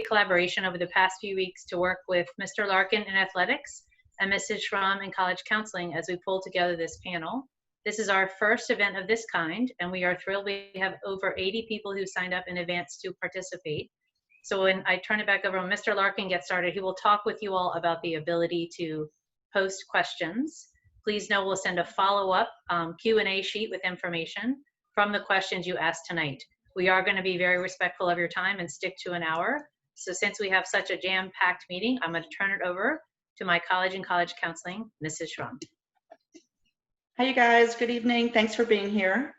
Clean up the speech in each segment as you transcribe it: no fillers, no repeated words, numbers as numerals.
collaboration over the past few weeks to work with Mr. Larkin in athletics and Mrs. Schramm in college counseling as we pull together this panel. This is our first event of this kind, and we are thrilled we have over 80 people who signed up in advance to participate. So when I turn it back over, when Mr. Larkin gets started, he will talk with you all about the ability to post questions. Please know we'll send a follow-up Q&A sheet with information from the questions you asked tonight. We are going to be very respectful of your time and stick to an hour. So since we have such a jam-packed meeting, I'm going to turn it over to my college and college counseling, Mrs. Schramm. Hi, you guys. Good evening. Thanks for being here.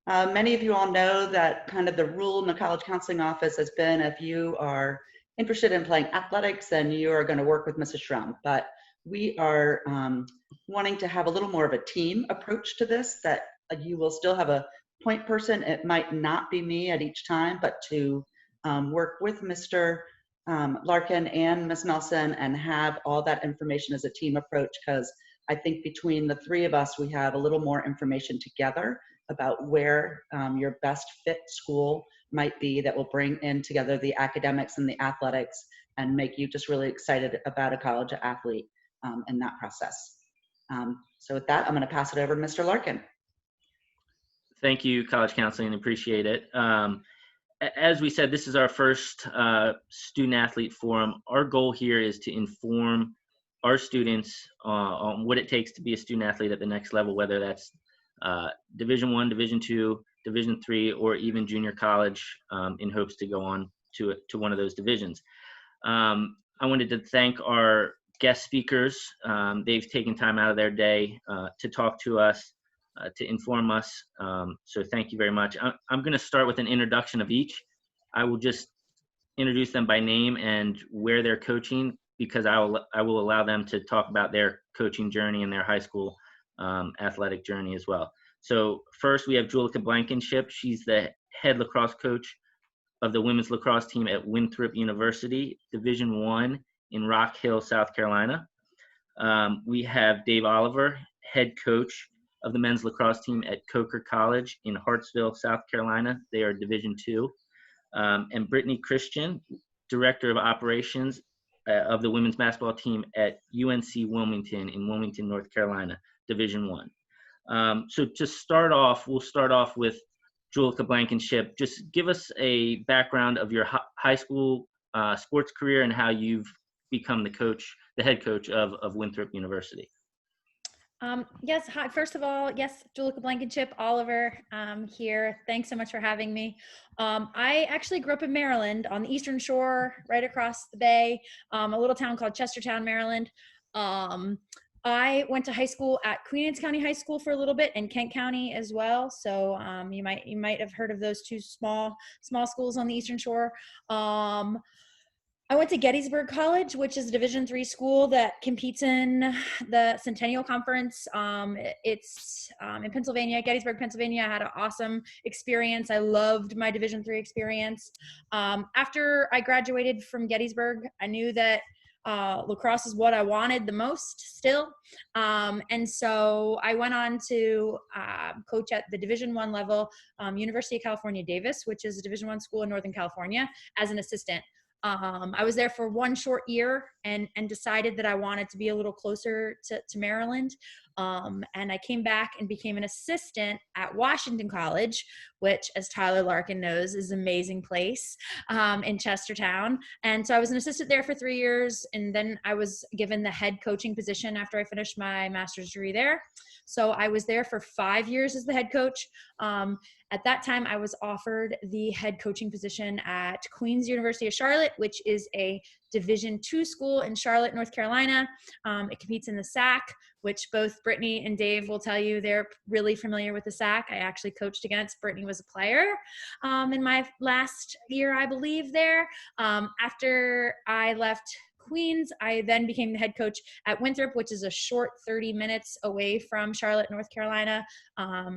Many of you all know that kind of the rule in the college counseling office has been if you are interested in playing athletics, then you are going to work with Mrs. Schramm. But we are wanting to have a little more of a team approach to this, that you will still have a point person. It might not be me at each time, but to work with Mr. Larkin and Ms. Nelson and have all that information as a team approach, because I think between the three of us, we have a little more information together about where your best fit school might be that will bring in together the academics and the athletics and make you just really excited about a college athlete in that process. So with that, I'm going to pass it over to Mr. Larkin. Thank you, College Counseling, appreciate it. As we said, this is our first student athlete forum. Our goal here is to inform our students on what it takes to be a student athlete at the next level, whether that's Division I, Division II, Division III, or even junior college, in hopes to go on to one of those divisions. I wanted to thank our guest speakers. They've taken time out of their day to talk to us, to inform us. So thank you very much. I'm going to start with an introduction of each. I will just introduce them by name and where they're coaching, because I will allow them to talk about their coaching journey and their high school athletic journey as well. So first we have Julica Blankenship. She's the head lacrosse coach of the women's lacrosse team at Winthrop University, Division I in Rock Hill, South Carolina. We have Dave Oliver, head coach of the men's lacrosse team at Coker College in Hartsville, South Carolina. They are Division II. And Britton Christian, director of operations of the women's basketball team at UNC Wilmington in Wilmington, North Carolina, Division I. So to start off, we'll start off with Julica Blankenship. Just give us a background of your high school sports career and how you've become the head coach of Winthrop University. Yes, hi, first of all, yes, Julica Blankenship, Oliver, here. Thanks so much for having me. I actually grew up in Maryland on the Eastern Shore, right across the bay, a little town called Chestertown, Maryland. I went to high school at Queen Anne's County High School for a little bit, and Kent County as well. So you might have heard of those two small schools on the Eastern Shore. I went to Gettysburg College, which is a Division III school that competes in the Centennial Conference. It's in Pennsylvania, Gettysburg, Pennsylvania. I had an awesome experience. I loved my Division III experience. After I graduated from Gettysburg, I knew that lacrosse is what I wanted the most still. And so I went on to coach at the Division I level, University of California, Davis, which is a Division I school in Northern California, as an assistant. I was there for one short year and decided that I wanted to be a little closer to Maryland. And I came back and became an assistant at Washington College, which, as Tyler Larkin knows, is an amazing place in Chestertown. And so I was an assistant there for 3 years, and then I was given the head coaching position after I finished my master's degree there. So I was there for 5 years as the head coach. At that time, I was offered the head coaching position at Queen's University of Charlotte, which is a Division II school in Charlotte, North Carolina. It competes in the SAC, which both Brittany and Dave will tell you they're really familiar with the SAC. I actually coached against. Brittany was a player in my last year, I believe, there. After I left Queens, I then became the head coach at Winthrop, which is a short 30 minutes away from Charlotte, North Carolina.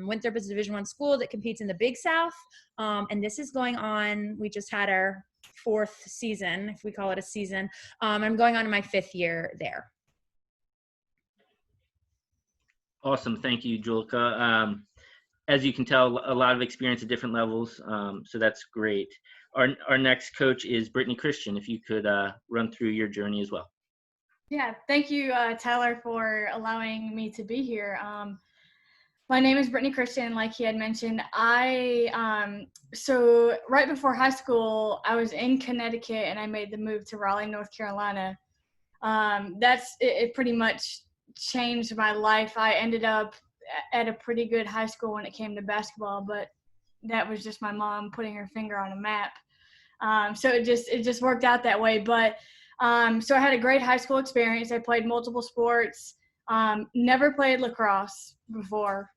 Winthrop is a Division I school that competes in the Big South. And this is going on, we just had our 4th season, if we call it a season. I'm going on to my 5th year there. Awesome. Thank you, Julica. As you can tell, a lot of experience at different levels. So that's great. Our next coach is Britton Christian. If you could run through your journey as well. Yeah, thank you, Tyler, for allowing me to be here. My name is Britton Christian, like he had mentioned. So right before high school, I was in Connecticut and I made the move to Raleigh, North Carolina. It pretty much changed my life. I ended up at a pretty good high school when it came to basketball, but that was just my mom putting her finger on a map. So it just worked out that way. But so I had a great high school experience. I played multiple sports. Never played lacrosse before.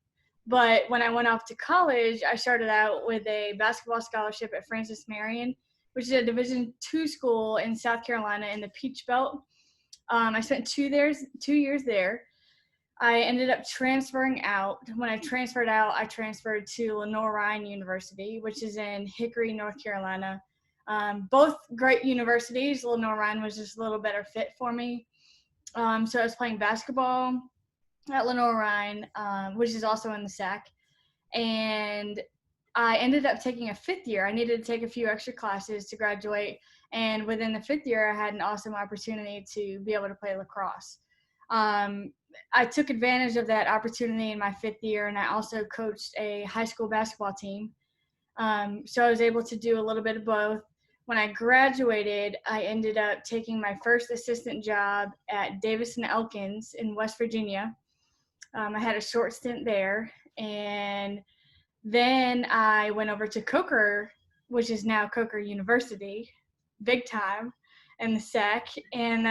But when I went off to college, I started out with a basketball scholarship at Francis Marion, which is a Division II school in South Carolina in the Peach Belt. I spent 2 years there. I ended up transferring out. When I transferred out, I transferred to Lenoir-Rhyne University, which is in Hickory, North Carolina. Both great universities. Lenoir-Rhyne was just a little better fit for me. So I was playing basketball at Lenoir-Rhyne, which is also in the SAC. And I ended up taking a 5th year. I needed to take a few extra classes to graduate. And within the 5th year, I had an awesome opportunity to be able to play lacrosse. I took advantage of that opportunity in my 5th year, and I also coached a high school basketball team. So I was able to do a little bit of both. When I graduated, I ended up taking my first assistant job at Davis & Elkins in West Virginia. I had a short stint there, and then I went over to Coker, which is now Coker University, big time in the SAC, and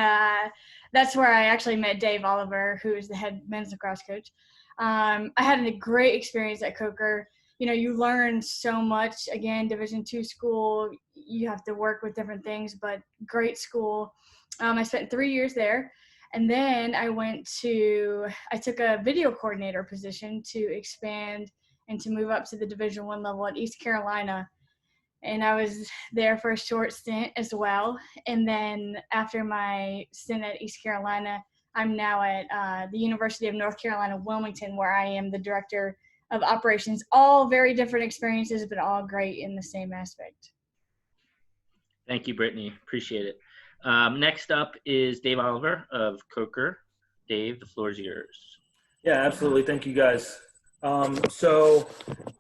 that's where I actually met Dave Oliver, who is the head men's lacrosse coach. I had a great experience at Coker. You know, you learn so much. Again, Division II school, you have to work with different things, but great school. I spent 3 years there. And then I took a video coordinator position to expand and to move up to the Division I level at East Carolina. And I was there for a short stint as well. And then after my stint at East Carolina, I'm now at the University of North Carolina, Wilmington, where I am the director of operations. All very different experiences, but all great in the same aspect. Thank you, Brittany. Appreciate it. Next up is Dave Oliver of Coker. Dave, the floor is yours. Yeah, absolutely. Thank you, guys. So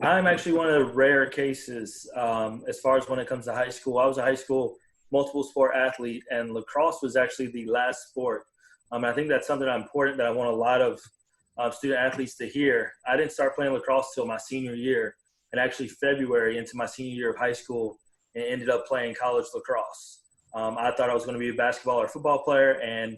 I'm actually one of the rare cases as far as when it comes to high school. I was a high school multiple sport athlete, and lacrosse was actually the last sport. I think that's something important that I want a lot of student athletes to hear. I didn't start playing lacrosse till my senior year, and actually February into my senior year of high school, and ended up playing college lacrosse. I thought I was going to be a basketball or football player, and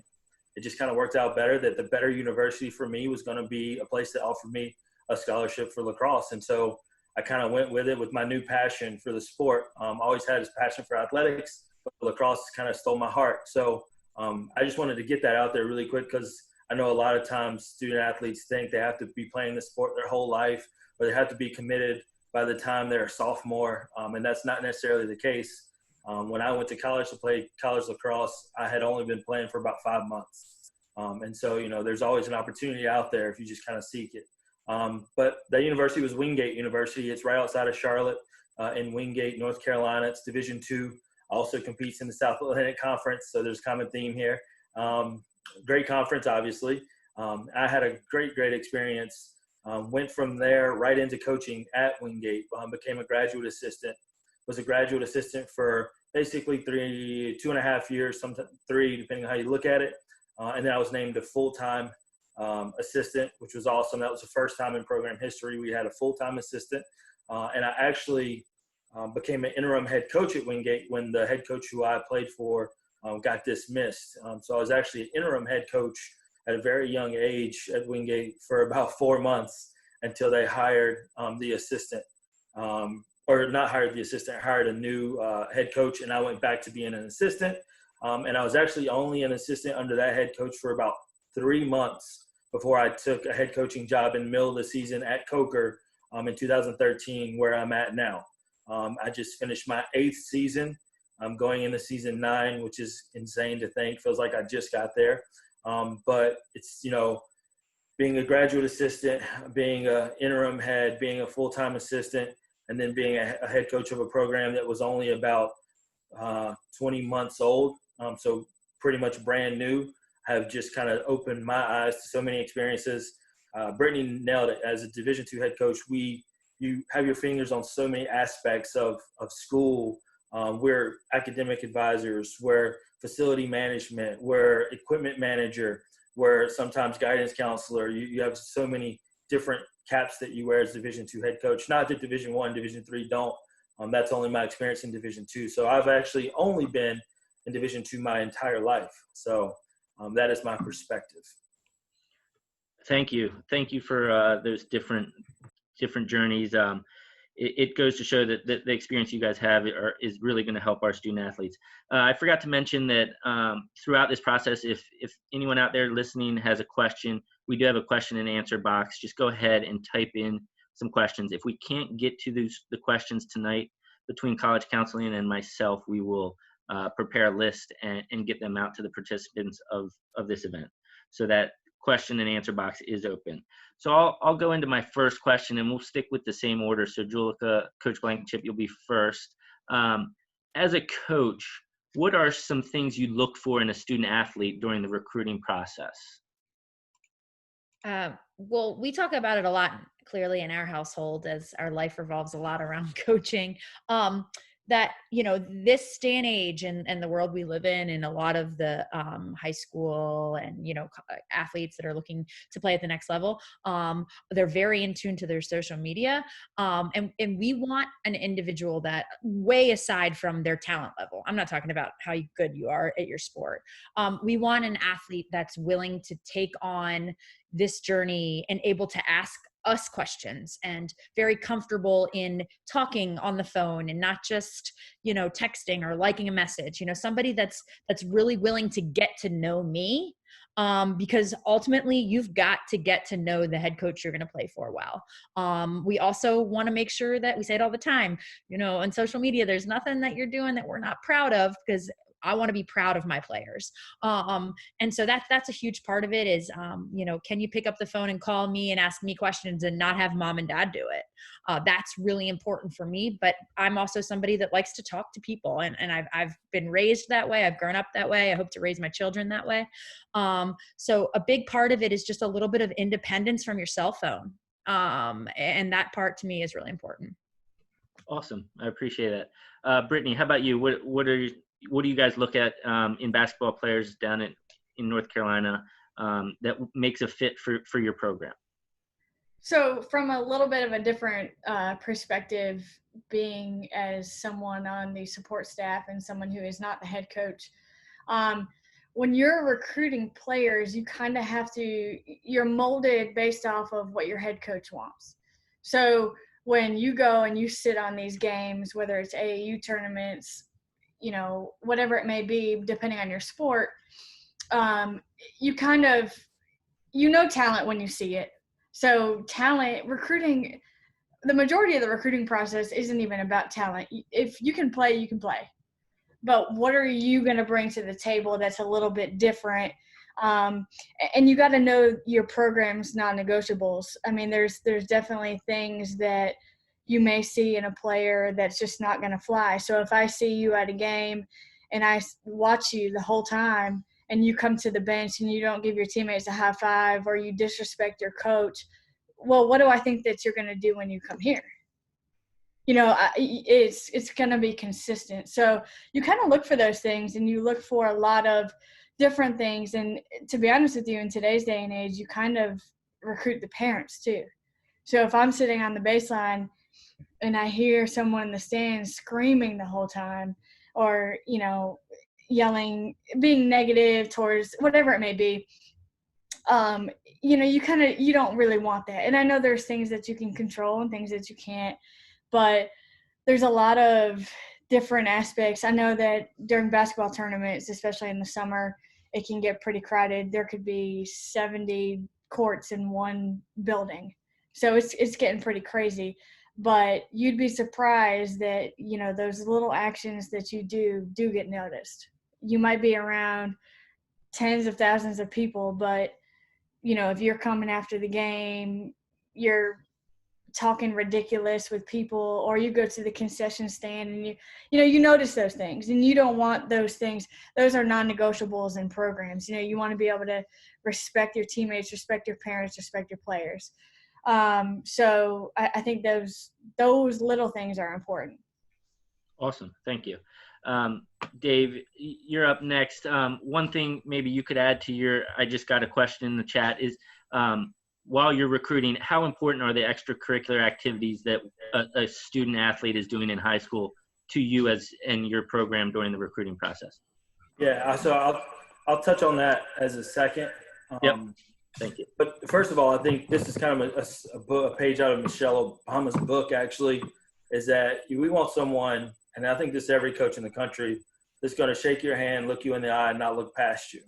it just kind of worked out better that the better university for me was going to be a place that offered me a scholarship for lacrosse. And so I kind of went with it with my new passion for the sport. Always had this passion for athletics, but lacrosse kind of stole my heart. So I just wanted to get that out there really quick, because I know a lot of times student athletes think they have to be playing the sport their whole life, or they have to be committed by the time they're a sophomore, and that's not necessarily the case. When I went to college to play college lacrosse, I had only been playing for about 5 months. And so, you know, there's always an opportunity out there if you just kind of seek it. But that university was Wingate University. It's right outside of Charlotte in Wingate, North Carolina. It's Division II. Also competes in the South Atlantic Conference, so there's a common theme here. Great conference, obviously. I had a great experience. Went from there right into coaching at Wingate. Became a graduate assistant. Was a graduate assistant for basically 2.5 years, sometimes 3, depending on how you look at it. And then I was named a full-time assistant, which was awesome. That was the first time in program history we had a full-time assistant. And I actually became an interim head coach at Wingate when the head coach who I played for got dismissed. So I was actually an interim head coach at a very young age at Wingate for about 4 months until they hired the assistant. Or not hired the assistant, hired a new head coach, and I went back to being an assistant. And I was actually only an assistant under that head coach for about 3 months before I took a head coaching job in the middle of the season at Coker in 2013, where I'm at now. I just finished my 8th season. I'm going into season 9, which is insane to think. Feels like I just got there. But it's, you know, being a graduate assistant, being an interim head, being a full-time assistant, and then being a head coach of a program that was only about 20 months old, so pretty much brand new, have just kind of opened my eyes to so many experiences. Brittany nailed it. As a Division II head coach, you have your fingers on so many aspects of school. We're academic advisors, we're facility management, we're equipment manager, we're sometimes guidance counselor. You have so many different caps that you wear as Division II head coach. Not that Division I, Division III don't. That's only my experience in Division II. So I've actually only been in Division II my entire life. So that is my perspective. Thank you. Thank you for those different journeys. It goes to show that the experience you guys have is really going to help our student athletes. I forgot to mention that throughout this process, if anyone out there listening has a question, we do have a question and answer box. Just go ahead and type in some questions. If we can't get to the questions tonight, between college counseling and myself, we will prepare a list and get them out to the participants of this event. So that question and answer box is open. So I'll go into my first question, and we'll stick with the same order. So Julica, Coach Blankenship, you'll be first. As a coach, what are some things you look for in a student athlete during the recruiting process? Well, we talk about it a lot, clearly, in our household, as our life revolves a lot around coaching. That, this day and age and the world we live in, and a lot of the high school and, athletes that are looking to play at the next level, they're very in tune to their social media. And we want an individual that, way aside from their talent level, I'm not talking about how good you are at your sport. We want an athlete that's willing to take on this journey and able to ask us questions, and very comfortable in talking on the phone and not just, texting or liking a message, somebody that's really willing to get to know me. Because ultimately you've got to get to know the head coach you're going to play for well. We also want to make sure that, we say it all the time, on social media, there's nothing that you're doing that we're not proud of, because I want to be proud of my players. And so that's a huge part of it is, can you pick up the phone and call me and ask me questions and not have mom and dad do it? That's really important for me, but I'm also somebody that likes to talk to people, and I've been raised that way. I've grown up that way. I hope to raise my children that way. So a big part of it is just a little bit of independence from your cell phone. And that part to me is really important. Awesome. I appreciate that. Brittany, how about you? What do you guys look at in basketball players down in North Carolina that makes a fit for your program? So from a little bit of a different perspective, being as someone on the support staff and someone who is not the head coach, when you're recruiting players, you kind of you're molded based off of what your head coach wants. So when you go and you sit on these games, whether it's AAU tournaments, whatever it may be, depending on your sport, you kind of, talent when you see it. So talent recruiting, the majority of the recruiting process isn't even about talent. If you can play, you can play. But what are you going to bring to the table that's a little bit different? And you got to know your program's non-negotiables. I mean, there's definitely things that you may see in a player that's just not going to fly. So if I see you at a game and I watch you the whole time and you come to the bench and you don't give your teammates a high five, or you disrespect your coach, well, what do I think that you're going to do when you come here? It's going to be consistent. So you kind of look for those things, and you look for a lot of different things. And to be honest with you, in today's day and age, you kind of recruit the parents too. So if I'm sitting on the baseline and I hear someone in the stands screaming the whole time, or, yelling, being negative towards whatever it may be, you don't really want that. And I know there's things that you can control and things that you can't, but there's a lot of different aspects. I know that during basketball tournaments, especially in the summer, it can get pretty crowded. There could be 70 courts in one building. So it's getting pretty crazy. But you'd be surprised that, those little actions that you do get noticed. You might be around tens of thousands of people, but, if you're coming after the game, you're talking ridiculous with people, or you go to the concession stand and you notice those things, and you don't want those things. Those are non-negotiables in programs. You want to be able to respect your teammates, respect your parents, respect your players. So I think those little things are important. Awesome. Thank you. Dave, you're up next. One thing maybe you could add to I just got a question in the chat is, while you're recruiting, how important are the extracurricular activities that a student athlete is doing in high school to you in your program during the recruiting process? Yeah, so I'll touch on that as a second. Yep. Thank you. But first of all, I think this is kind of a page out of Michelle Obama's book, actually, is that we want someone, and I think this is every coach in the country, that's going to shake your hand, look you in the eye, and not look past you.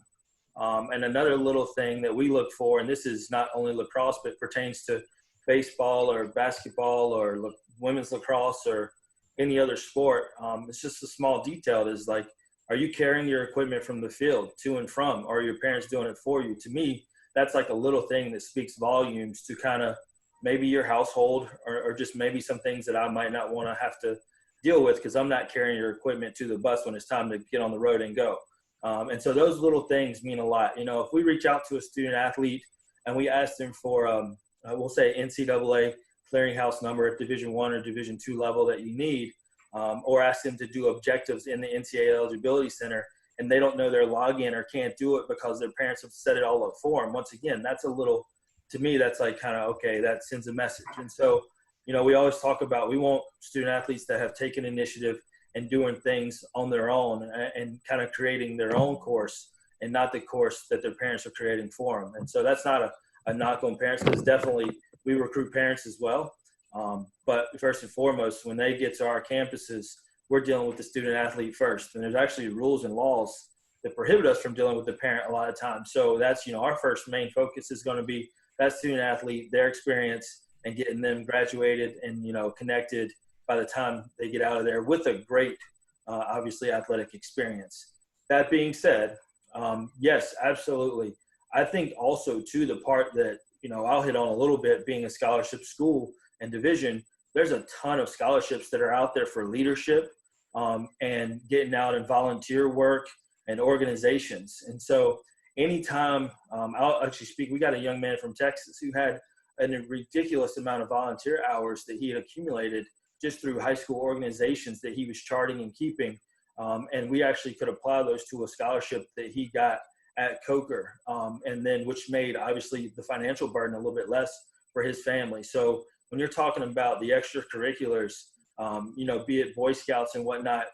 And another little thing that we look for, and this is not only lacrosse, but pertains to baseball or basketball or women's lacrosse or any other sport. It's just a small detail. Is like, are you carrying your equipment from the field to and from, or are your parents doing it for you? To me, that's like a little thing that speaks volumes to kind of maybe your household or just maybe some things that I might not want to have to deal with because I'm not carrying your equipment to the bus when it's time to get on the road and go. And so those little things mean a lot. If we reach out to a student athlete and we ask them for, we'll say NCAA clearinghouse number at Division I or Division II level that you need, or ask them to do objectives in the NCAA Eligibility Center, and they don't know their login or can't do it because their parents have set it all up for them. Once again, that's a little, to me, that's like kind of, okay, that sends a message. And so, we always talk about, we want student athletes that have taken initiative and doing things on their own and kind of creating their own course and not the course that their parents are creating for them. And so that's not a knock on parents, because definitely we recruit parents as well. But first and foremost, when they get to our campuses, we're dealing with the student athlete first. And there's actually rules and laws that prohibit us from dealing with the parent a lot of times. So that's, our first main focus is going to be that student athlete, their experience, and getting them graduated and, connected by the time they get out of there with a great, obviously, athletic experience. That being said, yes, absolutely. I think also, too, the part that, I'll hit on a little bit, being a scholarship school and division, there's a ton of scholarships that are out there for leadership and getting out and volunteer work and organizations. And so anytime, I'll actually speak, we got a young man from Texas who had a ridiculous amount of volunteer hours that he had accumulated just through high school organizations that he was charting and keeping. And we actually could apply those to a scholarship that he got at Coker, and then which made obviously the financial burden a little bit less for his family. So when you're talking about the extracurriculars, be it Boy Scouts and whatnot,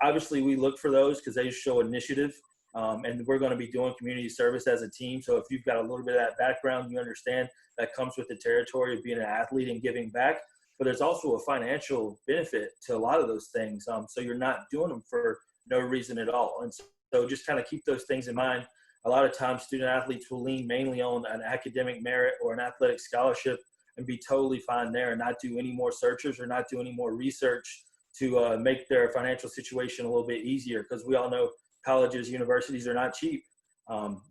obviously we look for those because they show initiative, and we're going to be doing community service as a team. So if you've got a little bit of that background, you understand that comes with the territory of being an athlete and giving back. But there's also a financial benefit to a lot of those things. So you're not doing them for no reason at all. And so just kind of keep those things in mind. A lot of times student athletes will lean mainly on an academic merit or an athletic scholarship and be totally fine there and not do any more searches or not do any more research to make their financial situation a little bit easier, because we all know colleges, universities are not cheap.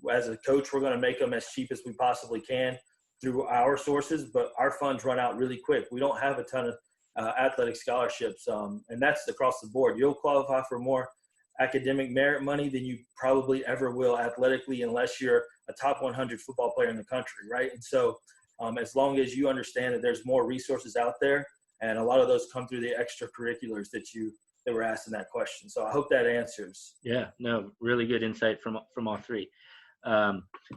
As a coach, we're going to make them as cheap as we possibly can through our sources, but our funds run out really quick. We don't have a ton of athletic scholarships, and that's across the board. You'll qualify for more academic merit money than you probably ever will athletically unless you're a top 100 football player in the country, right? And so as long as you understand that there's more resources out there, and a lot of those come through the extracurriculars that were asked in that question. So I hope that answers. Yeah, no, really good insight from all three.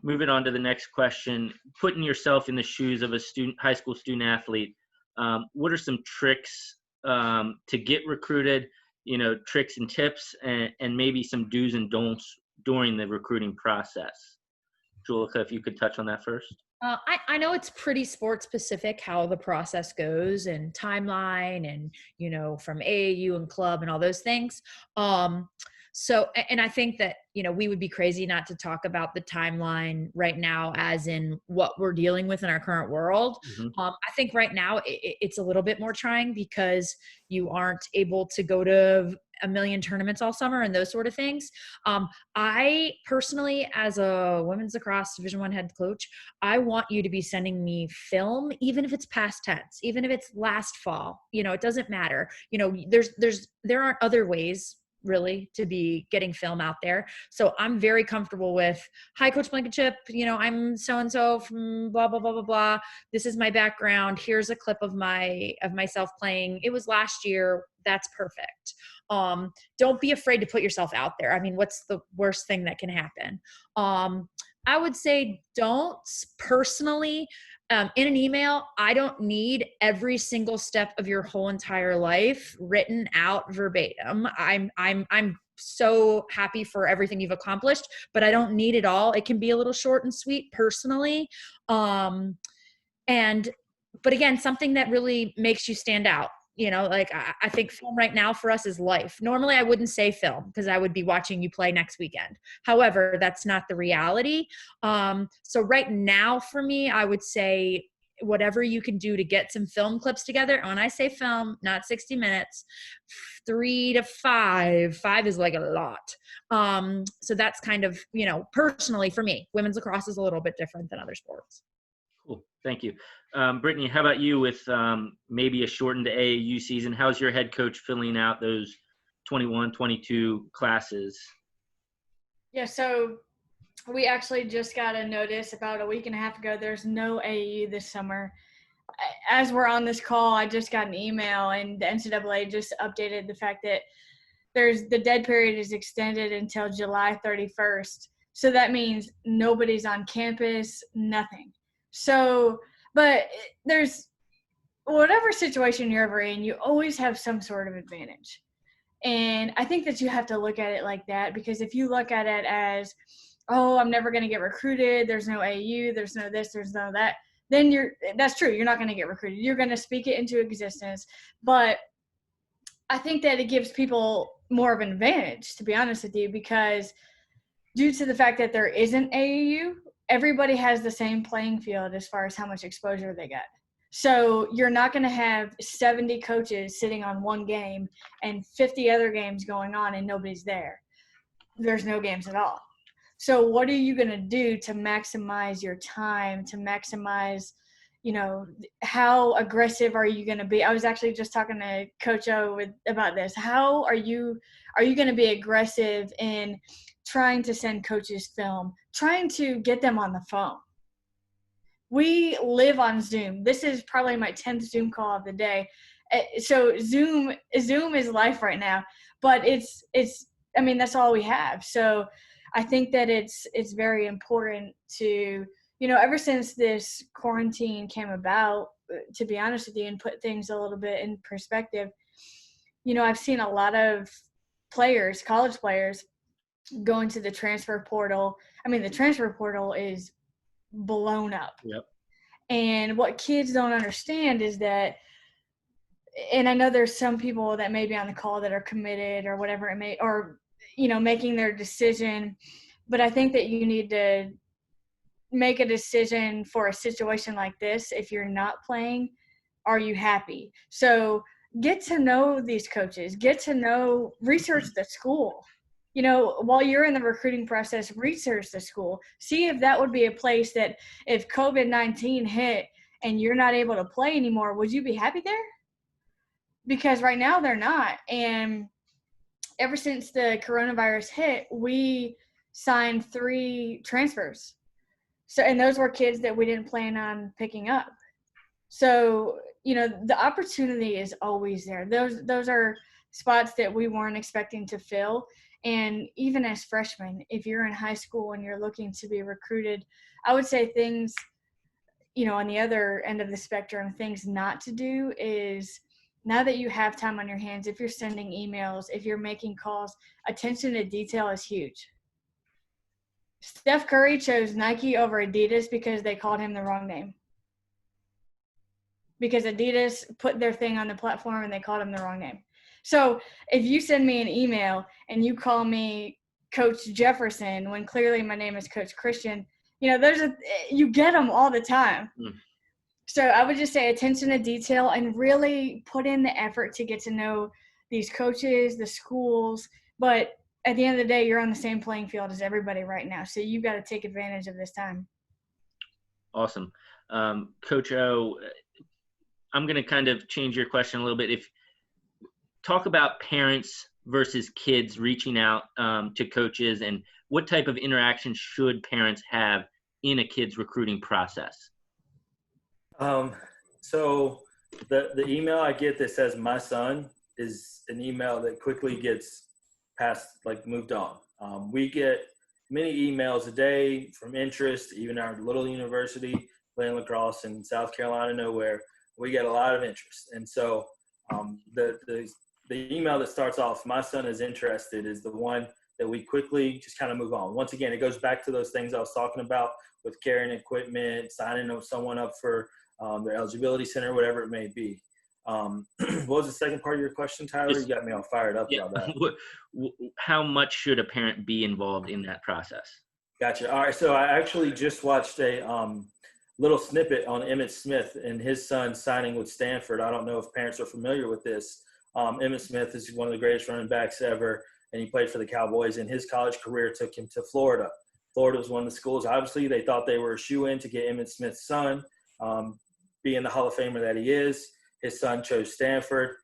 Moving on to the next question, putting yourself in the shoes of a high school student athlete, what are some tricks to get recruited, tricks and tips, and maybe some do's and don'ts during the recruiting process? Julika, if you could touch on that first. I know it's pretty sport specific how the process goes and timeline and, from AAU and club and all those things. So, and I think that, we would be crazy not to talk about the timeline right now, as in what we're dealing with in our current world. I think right now it's a little bit more trying because you aren't able to go to a million tournaments all summer and those sort of things. I personally, as a women's lacrosse Division I head coach, I want you to be sending me film, even if it's past tense, even if it's last fall, it doesn't matter. There aren't other ways really to be getting film out there. So I'm very comfortable with, hi, Coach Blankenship, I'm so-and-so from blah, blah, blah, blah, blah. This is my background. Here's a clip of myself playing. It was last year. That's perfect. Don't be afraid to put yourself out there. I mean, what's the worst thing that can happen? I would say don't personally, in an email, I don't need every single step of your whole entire life written out verbatim. I'm so happy for everything you've accomplished, but I don't need it all. It can be a little short and sweet personally. But again, something that really makes you stand out. I think film right now for us is life. Normally I wouldn't say film because I would be watching you play next weekend. However, that's not the reality. So right now for me, I would say whatever you can do to get some film clips together. And when I say film, not 60 minutes, 3 to 5. 5 is like a lot. So that's kind of, personally for me, women's lacrosse is a little bit different than other sports. Cool. Thank you. Brittany, how about you with maybe a shortened AAU season? How's your head coach filling out those 21, 22 classes? Yeah, so we actually just got a notice about a week and a half ago. There's no AAU this summer. As we're on this call, I just got an email, and the NCAA just updated the fact that the dead period is extended until July 31st. So that means nobody's on campus, nothing. So, but there's whatever situation you're ever in, you always have some sort of advantage. And I think that you have to look at it like that, because if you look at it as, oh, I'm never going to get recruited, there's no AU, there's no this, there's no that, then that's true. You're not going to get recruited. You're going to speak it into existence. But I think that it gives people more of an advantage, to be honest with you, because due to the fact that there isn't AAU, everybody has the same playing field as far as how much exposure they get. So you're not going to have 70 coaches sitting on one game and 50 other games going on and nobody's there. There's no games at all. So what are you going to do to maximize your time, to maximize, how aggressive are you going to be? I was actually just talking to Coach O about this. How are you going to be aggressive in trying to send coaches film, trying to get them on the phone? We live on Zoom. This is probably my 10th Zoom call of the day. So Zoom is life right now, but that's all we have. So I think that it's very important to, ever since this quarantine came about, to be honest with you, and put things a little bit in perspective, I've seen a lot of players, college players, going to the transfer portal. I mean, the transfer portal is blown up. Yep. And what kids don't understand is that, and I know there's some people that may be on the call that are committed or whatever it may, or, making their decision. But I think that you need to make a decision for a situation like this. If you're not playing, are you happy? So get to know these coaches, research the school. While you're in the recruiting process, research the school. See if that would be a place that if COVID-19 hit and you're not able to play anymore, would you be happy there? Because right now they're not. And ever since the coronavirus hit, we signed 3 transfers. So, and those were kids that we didn't plan on picking up. So, the opportunity is always there. Those are spots that we weren't expecting to fill. And even as freshmen, if you're in high school and you're looking to be recruited, I would say things, on the other end of the spectrum, things not to do is, now that you have time on your hands, if you're sending emails, if you're making calls, attention to detail is huge. Steph Curry chose Nike over Adidas because they called him the wrong name. Because Adidas put their thing on the platform and they called him the wrong name. So if you send me an email and you call me Coach Jefferson when clearly my name is Coach Christian, you get them all the time. So I would just say attention to detail and really put in the effort to get to know these coaches, the schools. But at the end of the day, you're on the same playing field as everybody right now. So you got to take advantage of this time. Awesome. Coach O, I'm going to kind of change your question a little bit. Talk about parents versus kids reaching out to coaches, and what type of interaction should parents have in a kid's recruiting process? So the email I get that says my son is an email that quickly gets moved on. We get many emails a day from interest, even our little university playing lacrosse in South Carolina, nowhere. We get a lot of interest. And so the email that starts off, my son is interested, is the one that we quickly just kind of move on. Once again, it goes back to those things I was talking about with carrying equipment, signing someone up for their eligibility center, whatever it may be. What was the second part of your question, Tyler? You got me all fired up about that. How much should a parent be involved in that process? Gotcha. All right. So I actually just watched a little snippet on Emmitt Smith and his son signing with Stanford. I don't know if parents are familiar with this. Emmitt Smith is one of the greatest running backs ever, and he played for the Cowboys, and his college career took him to Florida. Florida was one of the schools. Obviously, they thought they were a shoe-in to get Emmitt Smith's son, being the Hall of Famer that he is. His son chose Stanford.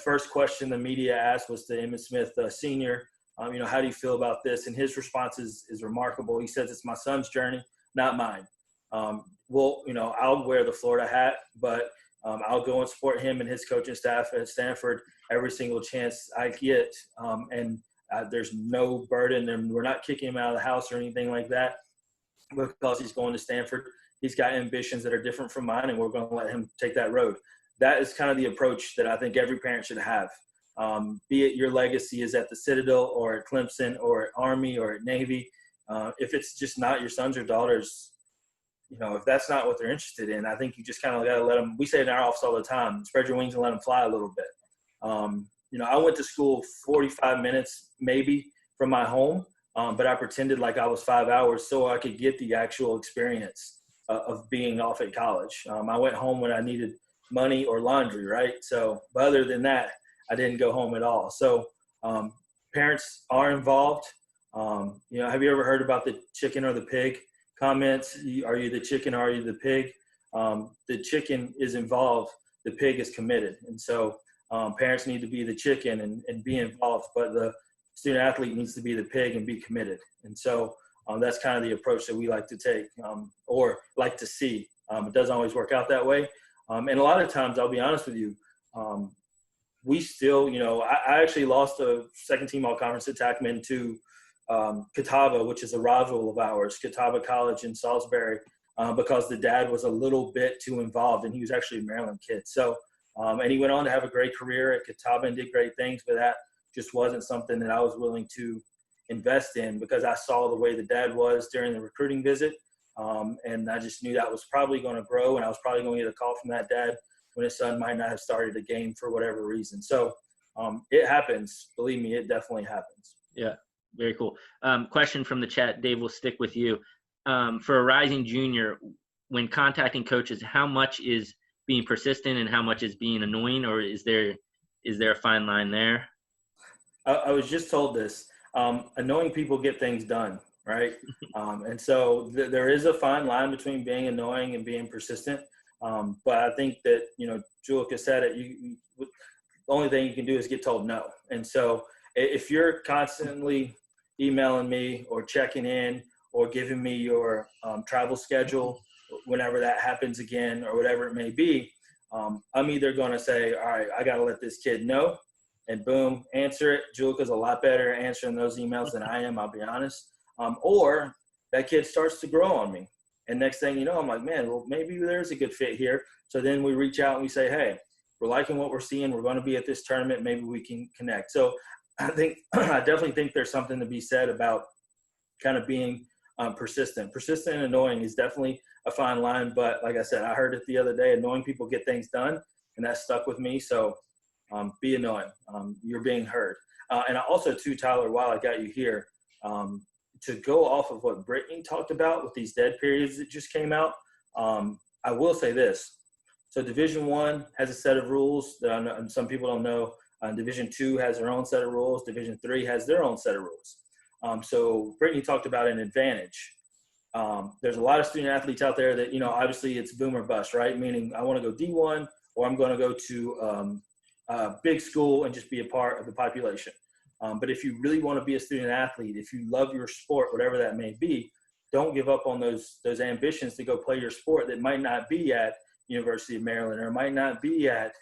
First question the media asked was to Emmitt Smith, Sr., how do you feel about this? And his response is remarkable. He says, it's my son's journey, not mine. I'll wear the Florida hat, but I'll go and support him and his coaching staff at Stanford every single chance I get. There's no burden, and we're not kicking him out of the house or anything like that because he's going to Stanford. He's got ambitions that are different from mine, and we're going to let him take that road. That is kind of the approach that I think every parent should have. Be it your legacy is at the Citadel or at Clemson or at Army or at Navy. If it's just not your sons or daughters, if that's not what they're interested in, I think you just kind of got to let them. We say in our office all the time, spread your wings and let them fly a little bit. I went to school 45 minutes maybe from my home, but I pretended like I was 5 hours so I could get the actual experience of being off at college. I went home when I needed money or laundry, right? So, but other than that, I didn't go home at all. So parents are involved. Have you ever heard about the chicken or the pig comments? Are you the chicken or are you the pig? The chicken is involved. The pig is committed. And so parents need to be the chicken and be involved, but the student athlete needs to be the pig and be committed. And so that's kind of the approach that we like to take or like to see. It doesn't always work out that way. And a lot of times, I'll be honest with you, we still, I actually lost a second team all-conference attackman to Catawba, which is a rival of ours, Catawba College in Salisbury, because the dad was a little bit too involved, and he was actually a Maryland kid. So, and he went on to have a great career at Catawba and did great things, but that just wasn't something that I was willing to invest in because I saw the way the dad was during the recruiting visit. And I just knew that was probably going to grow, and I was probably going to get a call from that dad when his son might not have started a game for whatever reason. So it happens. Believe me, it definitely happens. Yeah, very cool. Question from the chat. Dave, we'll stick with you. For a rising junior, when contacting coaches, how much is being persistent and how much is being annoying, or is there a fine line there? I was just told this. Annoying people get things done, right? And so there is a fine line between being annoying and being persistent. But I think that, Julica said it, the only thing you can do is get told no. And so if you're constantly emailing me or checking in or giving me your travel schedule whenever that happens again or whatever it may be, I'm either going to say, all right, I got to let this kid know, and boom, answer it. Julica's a lot better at answering those emails than I am, I'll be honest. Or that kid starts to grow on me. And next thing you know, I'm like, man, well, maybe there's a good fit here. So then we reach out and we say, hey, we're liking what we're seeing. We're going to be at this tournament. Maybe we can connect. So I definitely think there's something to be said about kind of being persistent. Persistent and annoying is definitely a fine line. But like I said, I heard it the other day, annoying people get things done, and that stuck with me. So be annoying. You're being heard. And also too, Tyler, while I got you here, to go off of what Brittany talked about with these dead periods that just came out, I will say this. So Division I has a set of rules that I know, some people don't know. Division II has their own set of rules. Division III has their own set of rules. So Brittany talked about an advantage. There's a lot of student athletes out there that, obviously it's boom or bust, right? Meaning I want to go D1 or I'm going to go to a big school and just be a part of the population. But if you really want to be a student athlete, if you love your sport, whatever that may be, don't give up on those ambitions to go play your sport that might not be at University of Maryland or might not be at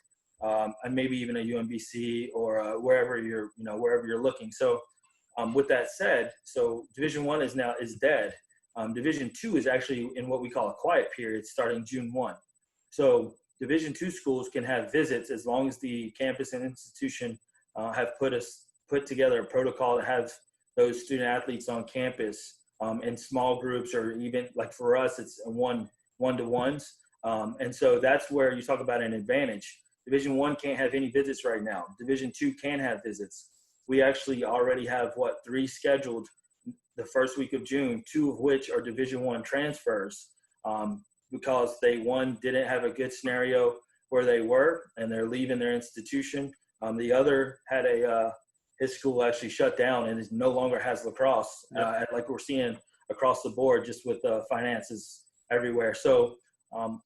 maybe even a UMBC or wherever you're looking. So with that said, so Division I is dead. Division II is actually in what we call a quiet period starting June 1. So Division II schools can have visits as long as the campus and institution have put together a protocol to have those student athletes on campus in small groups, or even like for us, it's one-to-ones. And so that's where you talk about an advantage. Division I can't have any visits right now. Division II can have visits. We actually already have 3 scheduled the first week of June, 2 of which are Division I transfers because they, one, didn't have a good scenario where they were and they're leaving their institution. The other had his school actually shut down and is no longer has lacrosse, like we're seeing across the board just with finances everywhere. So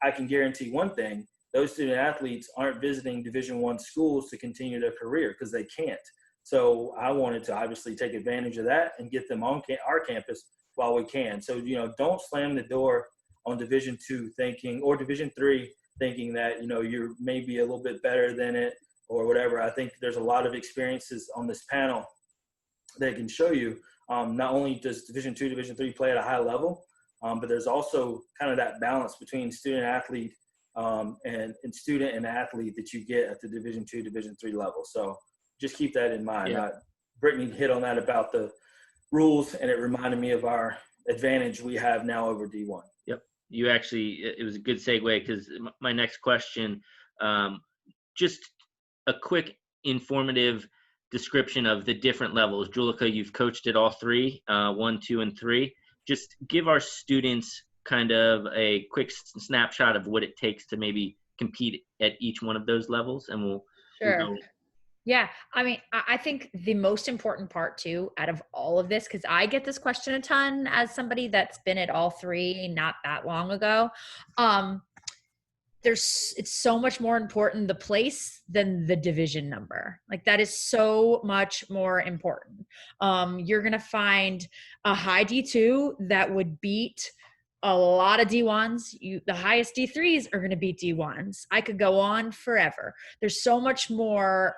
I can guarantee one thing, those student athletes aren't visiting Division I schools to continue their career because they can't. So I wanted to obviously take advantage of that and get them on our campus while we can. So, don't slam the door on Division II thinking, or Division III thinking that, you're maybe a little bit better than it or whatever. I think there's a lot of experiences on this panel that can show you not only does Division II, Division III play at a high level, but there's also kind of that balance between student athlete and student and athlete that you get at the Division II, Division III level. So just keep that in mind. Yeah. Brittany hit on that about the rules, and it reminded me of our advantage we have now over D1. Yep. You actually, it was a good segue because my next question, just a quick informative description of the different levels. Julika, you've coached at all 3, 1, 2, and 3. Just give our students kind of a quick snapshot of what it takes to maybe compete at each one of those levels, and we'll go. Yeah. I mean, I think the most important part too, out of all of this, because I get this question a ton as somebody that's been at all 3 not that long ago. It's so much more important, the place, than the division number. Like that is so much more important. You're going to find a high D2 that would beat a lot of D1s. The highest D3s are going to beat D1s. I could go on forever. There's so much more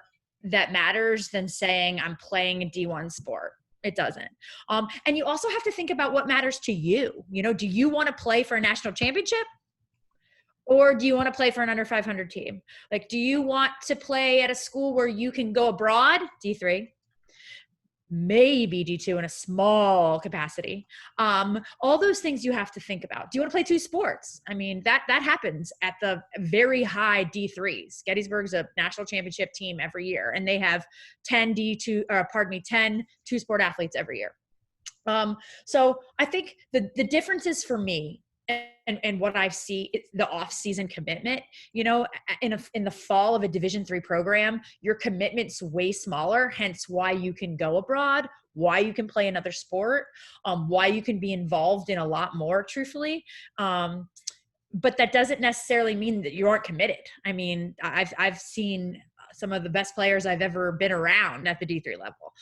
that matters than saying I'm playing a D1 sport. It doesn't. And you also have to think about what matters to you. Do you want to play for a national championship? Or do you want to play for an under 500 team? Like, do you want to play at a school where you can go abroad? D3, maybe D2 in a small capacity. All those things you have to think about. Do you want to play 2 sports? I mean, that happens at the very high D3s. Gettysburg's a national championship team every year, and they have 10 two-sport athletes every year. So I think the differences for me and what I see, it's the off-season commitment. In the fall of a Division III program, your commitment's way smaller, hence why you can go abroad, why you can play another sport, why you can be involved in a lot more, truthfully. But that doesn't necessarily mean that you aren't committed. I mean, I've seen some of the best players I've ever been around at the D3 level.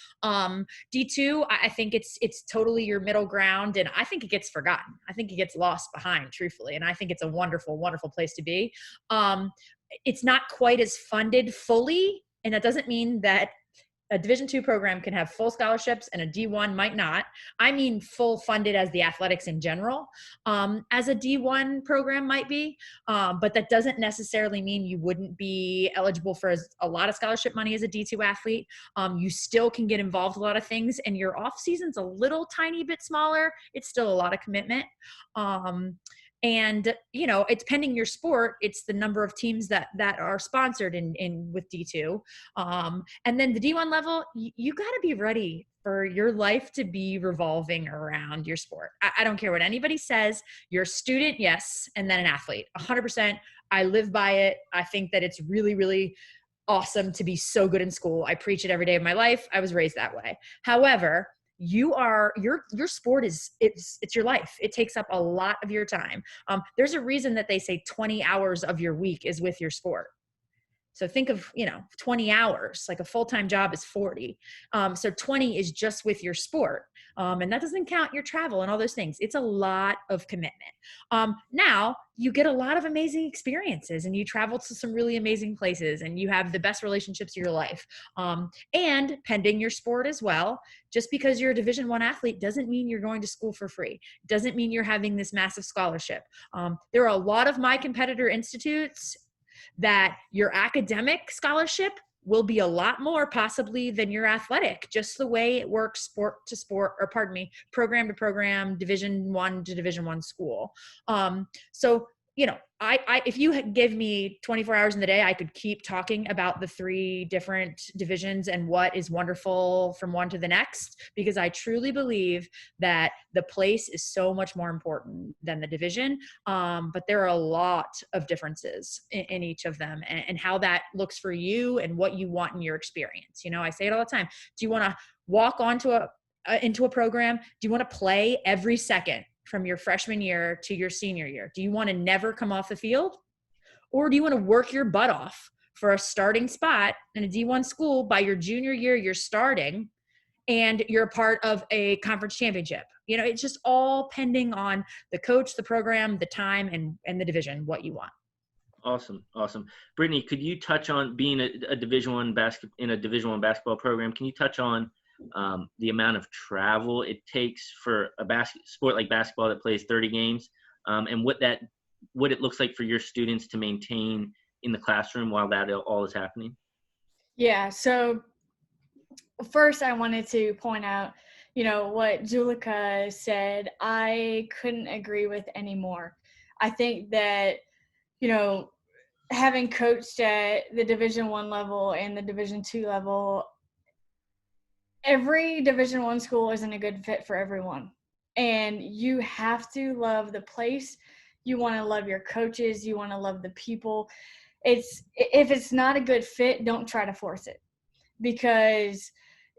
D2, I think it's totally your middle ground, and I think it gets forgotten. I think it gets lost behind, truthfully, and I think it's a wonderful, wonderful place to be. It's not quite as funded fully, and that doesn't mean that a Division II program can have full scholarships and a D1 might not. I mean full funded as the athletics in general, as a D1 program might be, but that doesn't necessarily mean you wouldn't be eligible for a lot of scholarship money as a D2 athlete. You still can get involved in a lot of things, and your off season's a little tiny bit smaller. It's still a lot of commitment. And, you know, it's pending your sport. It's the number of teams that are sponsored in with D2. And then the D1 level, you got to be ready for your life to be revolving around your sport. I don't care what anybody says. You're a student, yes, and then an athlete, 100%. I live by it. I think that it's really, really awesome to be so good in school. I preach it every day of my life. I was raised that way. However, your sport it's your life. It takes up a lot of your time. There's a reason that they say 20 hours of your week is with your sport. So think of, 20 hours, like a full-time job is 40. So 20 is just with your sport. And that doesn't count your travel and all those things. It's a lot of commitment. Now you get a lot of amazing experiences and you travel to some really amazing places and you have the best relationships of your life. And pending your sport as well, just because you're a Division I athlete doesn't mean you're going to school for free. Doesn't mean you're having this massive scholarship. There are a lot of my competitor institutes that your academic scholarship will be a lot more possibly than your athletic, just the way it works sport to sport, or pardon me, program to program, Division I to Division I school. So, if you give me 24 hours in the day, I could keep talking about the 3 different divisions and what is wonderful from one to the next, because I truly believe that the place is so much more important than the division. But there are a lot of differences in each of them and how that looks for you and what you want in your experience. I say it all the time. Do you want to walk into a program? Do you want to play every second from your freshman year to your senior year? Do you want to never come off the field? Or do you want to work your butt off for a starting spot in a D1 school? By your junior year, you're starting and you're a part of a conference championship. It's just all pending on the coach, the program, the time, and the division, what you want. Awesome. Brittany, could you touch on being a Division I basketball program? Can you touch on the amount of travel it takes for a sport like basketball that plays 30 games, and what it looks like for your students to maintain in the classroom while that all is happening? Yeah. So first I wanted to point out, what Julika said, I couldn't agree with anymore. I think that, having coached at the Division I level and the Division II level, every Division I school isn't a good fit for everyone. And you have to love the place. You want to love your coaches. You want to love the people. If it's not a good fit, don't try to force it, because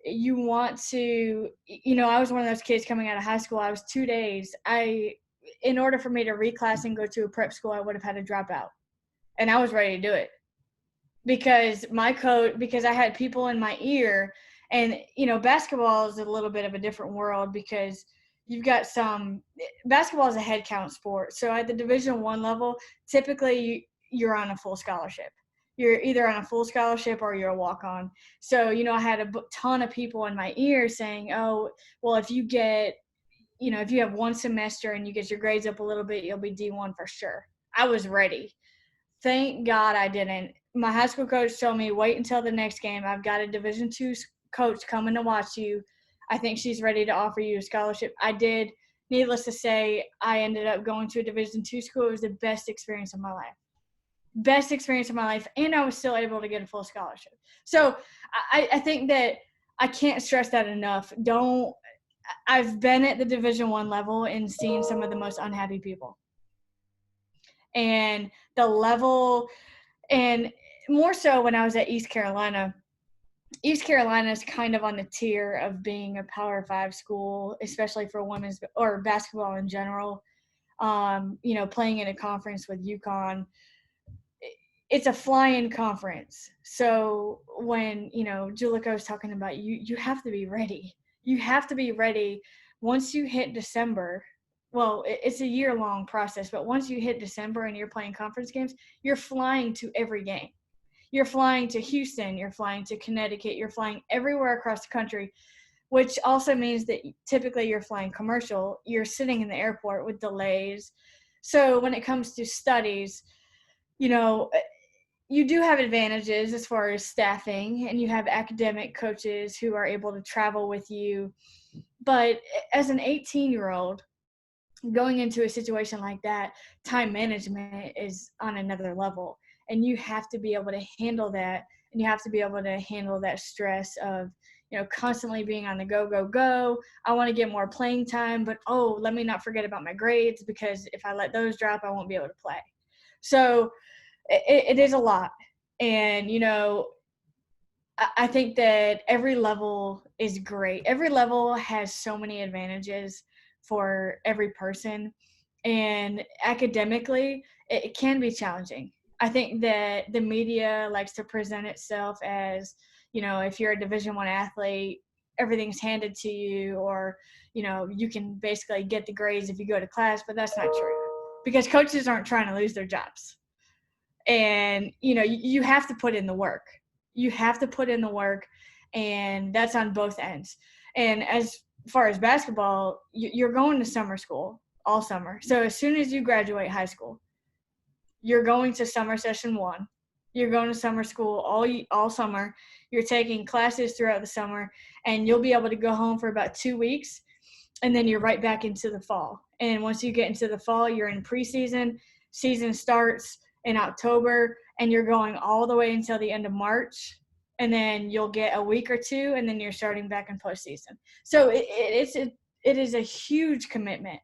you want to, I was one of those kids coming out of high school. I was 2 days. In order for me to reclass and go to a prep school, I would have had to drop out. And I was ready to do it because I had people in my ear. And, basketball is a little bit of a different world because you've got basketball is a head count sport. So at the Division I level, typically you're on a full scholarship. You're either on a full scholarship or you're a walk-on. So, I had a ton of people in my ear saying, oh, well, if you have one semester and you get your grades up a little bit, you'll be D1 for sure. I was ready. Thank God I didn't. My high school coach told me, wait until the next game. I've got a Division II coach coming to watch you. I think she's ready to offer you a scholarship. I did. Needless to say, I ended up going to a Division II school. It was the best experience of my life. And I was still able to get a full scholarship. So I think that I can't stress that enough. I've been at the Division I level and seen some of the most unhappy people. And the level, and more so when I was at East Carolina is kind of on the tier of being a Power 5 school, especially for women's or basketball in general. Playing in a conference with UConn, it's a fly-in conference. So when, Julika was talking about, you have to be ready. You have to be ready once you hit December. Well, it's a year-long process, but once you hit December and you're playing conference games, you're flying to every game. You're flying to Houston, you're flying to Connecticut, you're flying everywhere across the country, which also means that typically you're flying commercial. You're sitting in the airport with delays. So when it comes to studies, you do have advantages as far as staffing, and you have academic coaches who are able to travel with you. But as an 18-year-old, going into a situation like that, time management is on another level, and you have to be able to handle that, and you have to be able to handle that stress of, constantly being on the go. I want to get more playing time, but let me not forget about my grades, because if I let those drop, I won't be able to play. So it is a lot. And, I think that every level is great. Every level has so many advantages for every person. And academically, it can be challenging. I think that the media likes to present itself as, if you're a Division I athlete, everything's handed to you, or, you can basically get the grades if you go to class, but that's not true, because coaches aren't trying to lose their jobs. And, you have to put in the work. You have to put in the work, and that's on both ends. And as far as basketball, you're going to summer school all summer. So as soon as you graduate high school, you're going to summer session 1. You're going to summer school all summer. You're taking classes throughout the summer, and you'll be able to go home for about 2 weeks, and then you're right back into the fall. And once you get into the fall, you're in preseason. Season starts in October, and you're going all the way until the end of March, and then you'll get a week or two, and then you're starting back in postseason. So it is a huge commitment,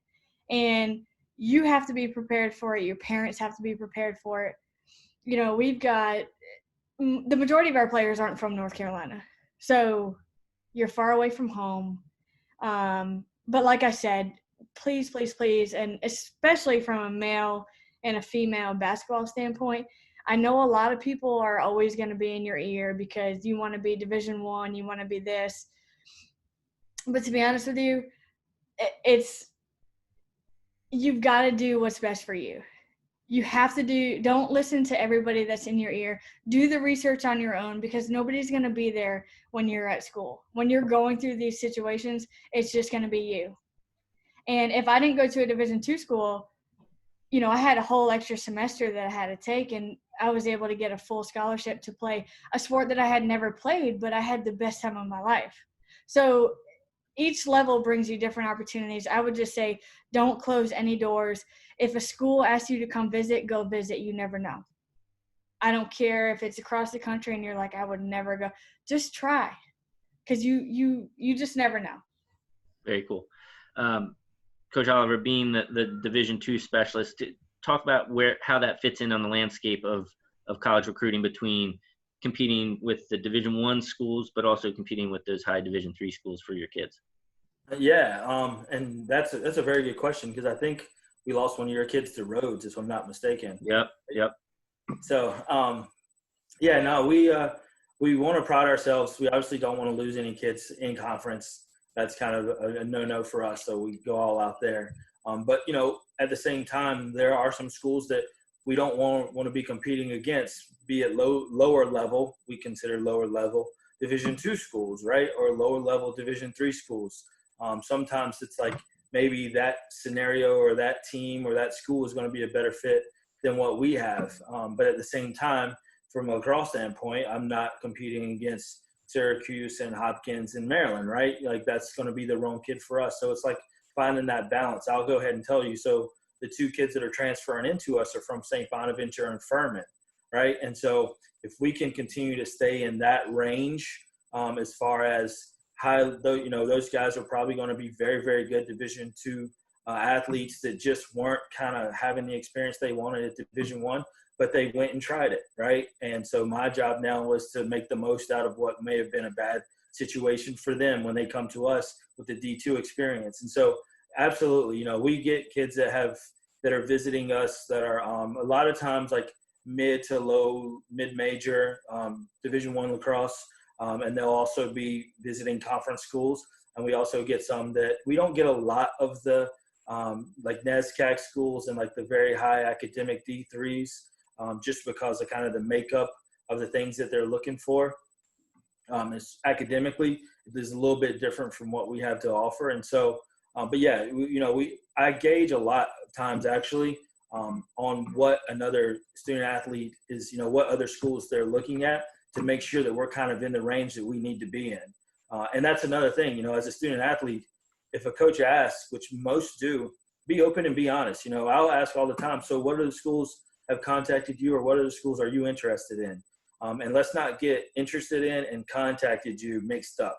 and you have to be prepared for it. Your parents have to be prepared for it. We've got the majority of our players aren't from North Carolina, so you're far away from home. But like I said, please, and especially from a male and a female basketball standpoint, I know a lot of people are always going to be in your ear because you want to be Division I, you want to be this. But to be honest with you, you've got to do what's best for you. You have to don't listen to everybody that's in your ear. Do the research on your own, because nobody's going to be there when you're at school. When you're going through these situations, it's just going to be you. And if I didn't go to a Division II school, I had a whole extra semester that I had to take, and I was able to get a full scholarship to play a sport that I had never played, but I had the best time of my life. So each level brings you different opportunities. I would just say, don't close any doors. If a school asks you to come visit, go visit. You never know. I don't care if it's across the country and you're like, I would never go. Just try, because you just never know. Very cool. Coach Oliver, being the Division II specialist, talk about how that fits in on the landscape of college recruiting, between competing with the Division I schools, but also competing with those high Division III schools for your kids. Yeah, and that's a very good question, because I think we lost one of your kids to Rhodes, if I'm not mistaken. Yep. So, we want to pride ourselves. We obviously don't want to lose any kids in conference. That's kind of a no-no for us, so we go all out there. But, at the same time, there are some schools that we don't want to be competing against, be it lower level, we consider lower level Division II schools, right, or lower level Division III schools. Sometimes it's like maybe that scenario or that team or that school is going to be a better fit than what we have. But at the same time, from a lacrosse standpoint, I'm not competing against Syracuse and Hopkins and Maryland, right? Like, that's going to be the wrong kid for us. So it's like finding that balance. I'll go ahead and tell you. So the 2 kids that are transferring into us are from St. Bonaventure and Furman, right? And so if we can continue to stay in that range, as far as those guys are probably going to be very, very good Division II athletes that just weren't kind of having the experience they wanted at Division I, but they went and tried it, right? And so my job now was to make the most out of what may have been a bad situation for them when they come to us with the D2 experience. And so absolutely, we get kids that are visiting us that are a lot of times like mid-major Division I lacrosse, and they'll also be visiting conference schools. And we also get some that we don't get a lot of the like NESCAC schools and like the very high academic D3s, just because of kind of the makeup of the things that they're looking for. It's academically, it is a little bit different from what we have to offer. And so, but yeah, I gauge a lot of times actually on what another student athlete is, what other schools they're looking at, to make sure that we're kind of in the range that we need to be in. And that's another thing, as a student athlete, if a coach asks, which most do, be open and be honest. You know, I'll ask all the time, so what are the schools have contacted you, or what are the schools are you interested in? And let's not get interested in and contacted you mixed up.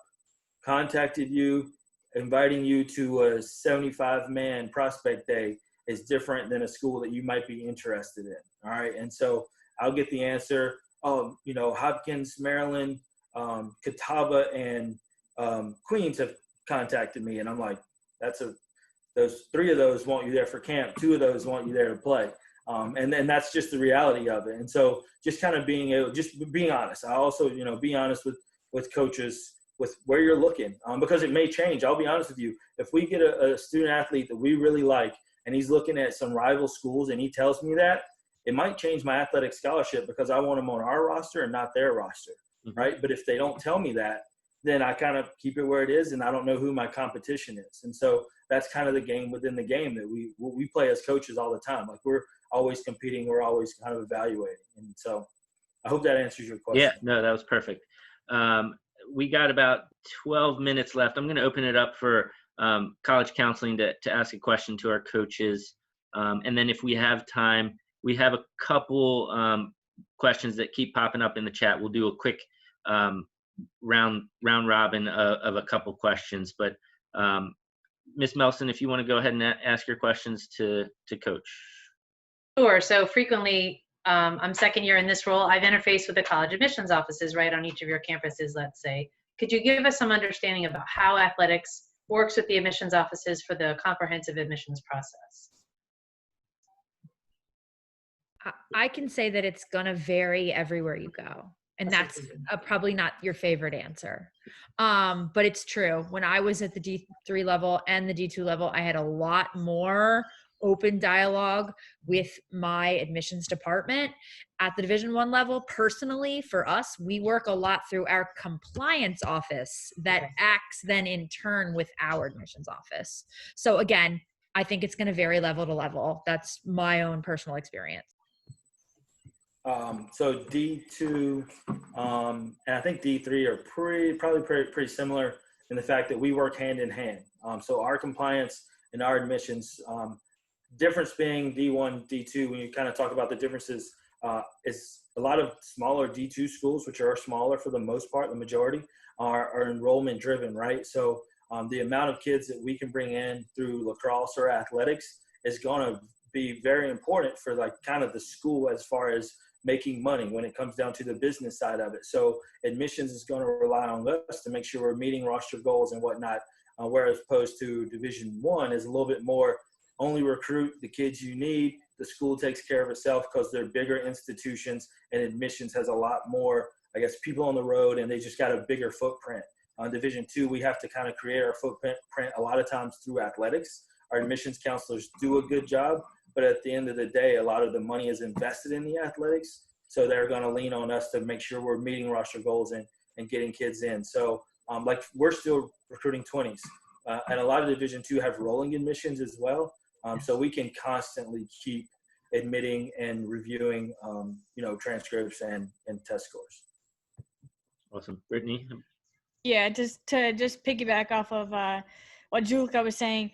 Contacted you, inviting you to a 75-man prospect day is different than a school that you might be interested in. All right. And so I'll get the answer, oh, you know, Hopkins, Maryland, Catawba, and Queens have contacted me. And I'm like, those 3 of those want you there for camp. 2 of those want you there to play. And then that's just the reality of it. And so just kind of being honest. I also, you know, be honest with coaches with where you're looking, because it may change. I'll be honest with you. If we get a student athlete that we really like and he's looking at some rival schools and he tells me that, it might change my athletic scholarship because I want him on our roster and not their roster, right? But if they don't tell me that, then I kind of keep it where it is and I don't know who my competition is. And so that's kind of the game within the game that we play as coaches all the time. Like, we're always competing, we're always kind of evaluating. And so I hope that answers your question. Yeah, no, that was perfect. We got about 12 minutes left. I'm going to open it up for college counseling to ask a question to our coaches. And then if we have time, we have a couple questions that keep popping up in the chat. We'll do a quick round robin of a couple questions. But Ms. Melson, if you want to go ahead and ask your questions to Coach. Sure. So frequently, I'm second year in this role. I've interfaced with the college admissions offices right on each of your campuses, let's say. Could you give us some understanding about how athletics works with the admissions offices for the comprehensive admissions process? I can say that it's going to vary everywhere you go. And that's probably not your favorite answer. But it's true. When I was at the D3 level and the D2 level, I had a lot more open dialogue with my admissions department. At the Division I level, personally, for us, we work a lot through our compliance office that acts then in turn with our admissions office. So again, I think it's going to vary level to level. That's my own personal experience. So D2 and I think D3 are probably pretty similar in the fact that we work hand in hand. So our compliance and our admissions, difference being D1, D2, when you kind of talk about the differences, is a lot of smaller D2 schools, which are smaller for the most part, the majority, are enrollment driven, right? So the amount of kids that we can bring in through lacrosse or athletics is going to be very important for like kind of the school as far as making money when it comes down to the business side of it. So admissions is going to rely on us to make sure we're meeting roster goals and whatnot, whereas opposed to Division I is a little bit more only recruit the kids you need. The school takes care of itself because they're bigger institutions, and admissions has a lot more, I guess, people on the road, and they just got a bigger footprint. On Division II, we have to kind of create our footprint a lot of times through athletics. Our admissions counselors do a good job, but at the end of the day, a lot of the money is invested in the athletics. So they're going to lean on us to make sure we're meeting roster goals and getting kids in. So like we're still recruiting 20s. And a lot of Division II have rolling admissions as well. So we can constantly keep admitting and reviewing, transcripts and test scores. Awesome. Brittany? Yeah, just to piggyback off of what Julika was saying,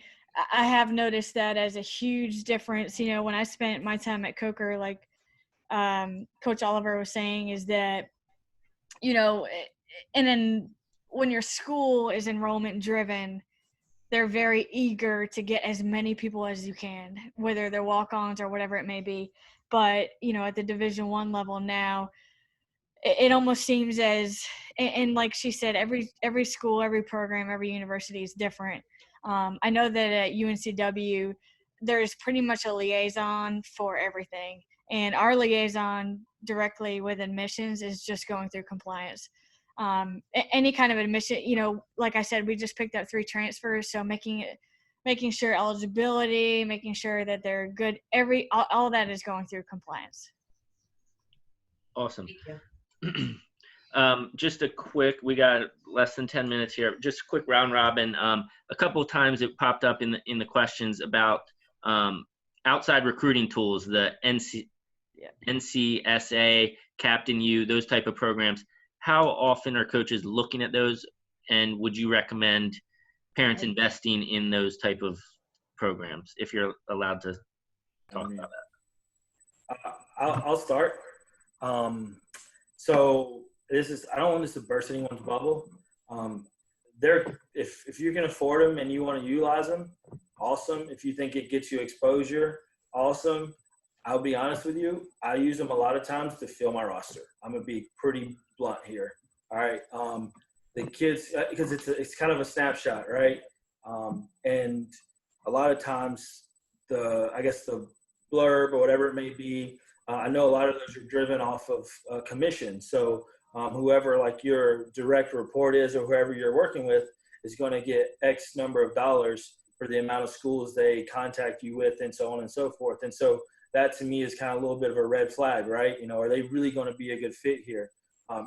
I have noticed that as a huge difference. You know, when I spent my time at Coker, like Coach Oliver was saying, is that, you know, and then when your school is enrollment driven, they're very eager to get as many people as you can, whether they're walk-ons or whatever it may be. But, you know, at the Division I level now, it almost seems as, and like she said, every school, every program, every university is different. I know that at UNCW, there's pretty much a liaison for everything. And our liaison directly with admissions is just going through compliance. Any kind of admission, you know, like I said, we just picked up 3 transfers. So making sure eligibility, making sure that they're good, all that is going through compliance. Awesome. Just a quick, we got less than 10 minutes here. Just a quick round robin. A couple of times it popped up in the questions about outside recruiting tools, the NCSA, Captain U, those type of programs. How often are coaches looking at those, and would you recommend parents investing in those type of programs, if you're allowed to talk about that. I'll start. So I don't want this to burst anyone's bubble. If you can afford them and you want to utilize them, awesome. If you think it gets you exposure, awesome. I'll be honest with you. I use them a lot of times to fill my roster. I'm gonna be pretty blunt here. All right. The kids, because it's kind of a snapshot, right? And a lot of times the blurb or whatever it may be, I know a lot of those are driven off of commission. So whoever like your direct report is or whoever you're working with is going to get X number of dollars for the amount of schools they contact you with and so on and so forth. And so that to me is kind of a little bit of a red flag, right? Are they really going to be a good fit here?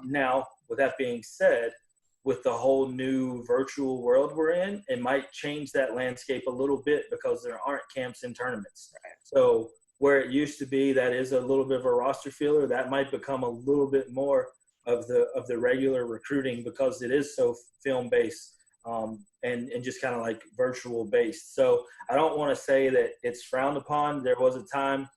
Now, with that being said, with the whole new virtual world we're in, it might change that landscape a little bit because there aren't camps and tournaments. So where it used to be that is a little bit of a roster filler, that might become a little bit more of the regular recruiting because it is so film based and just kind of like virtual based. So I don't want to say that it's frowned upon. There was a time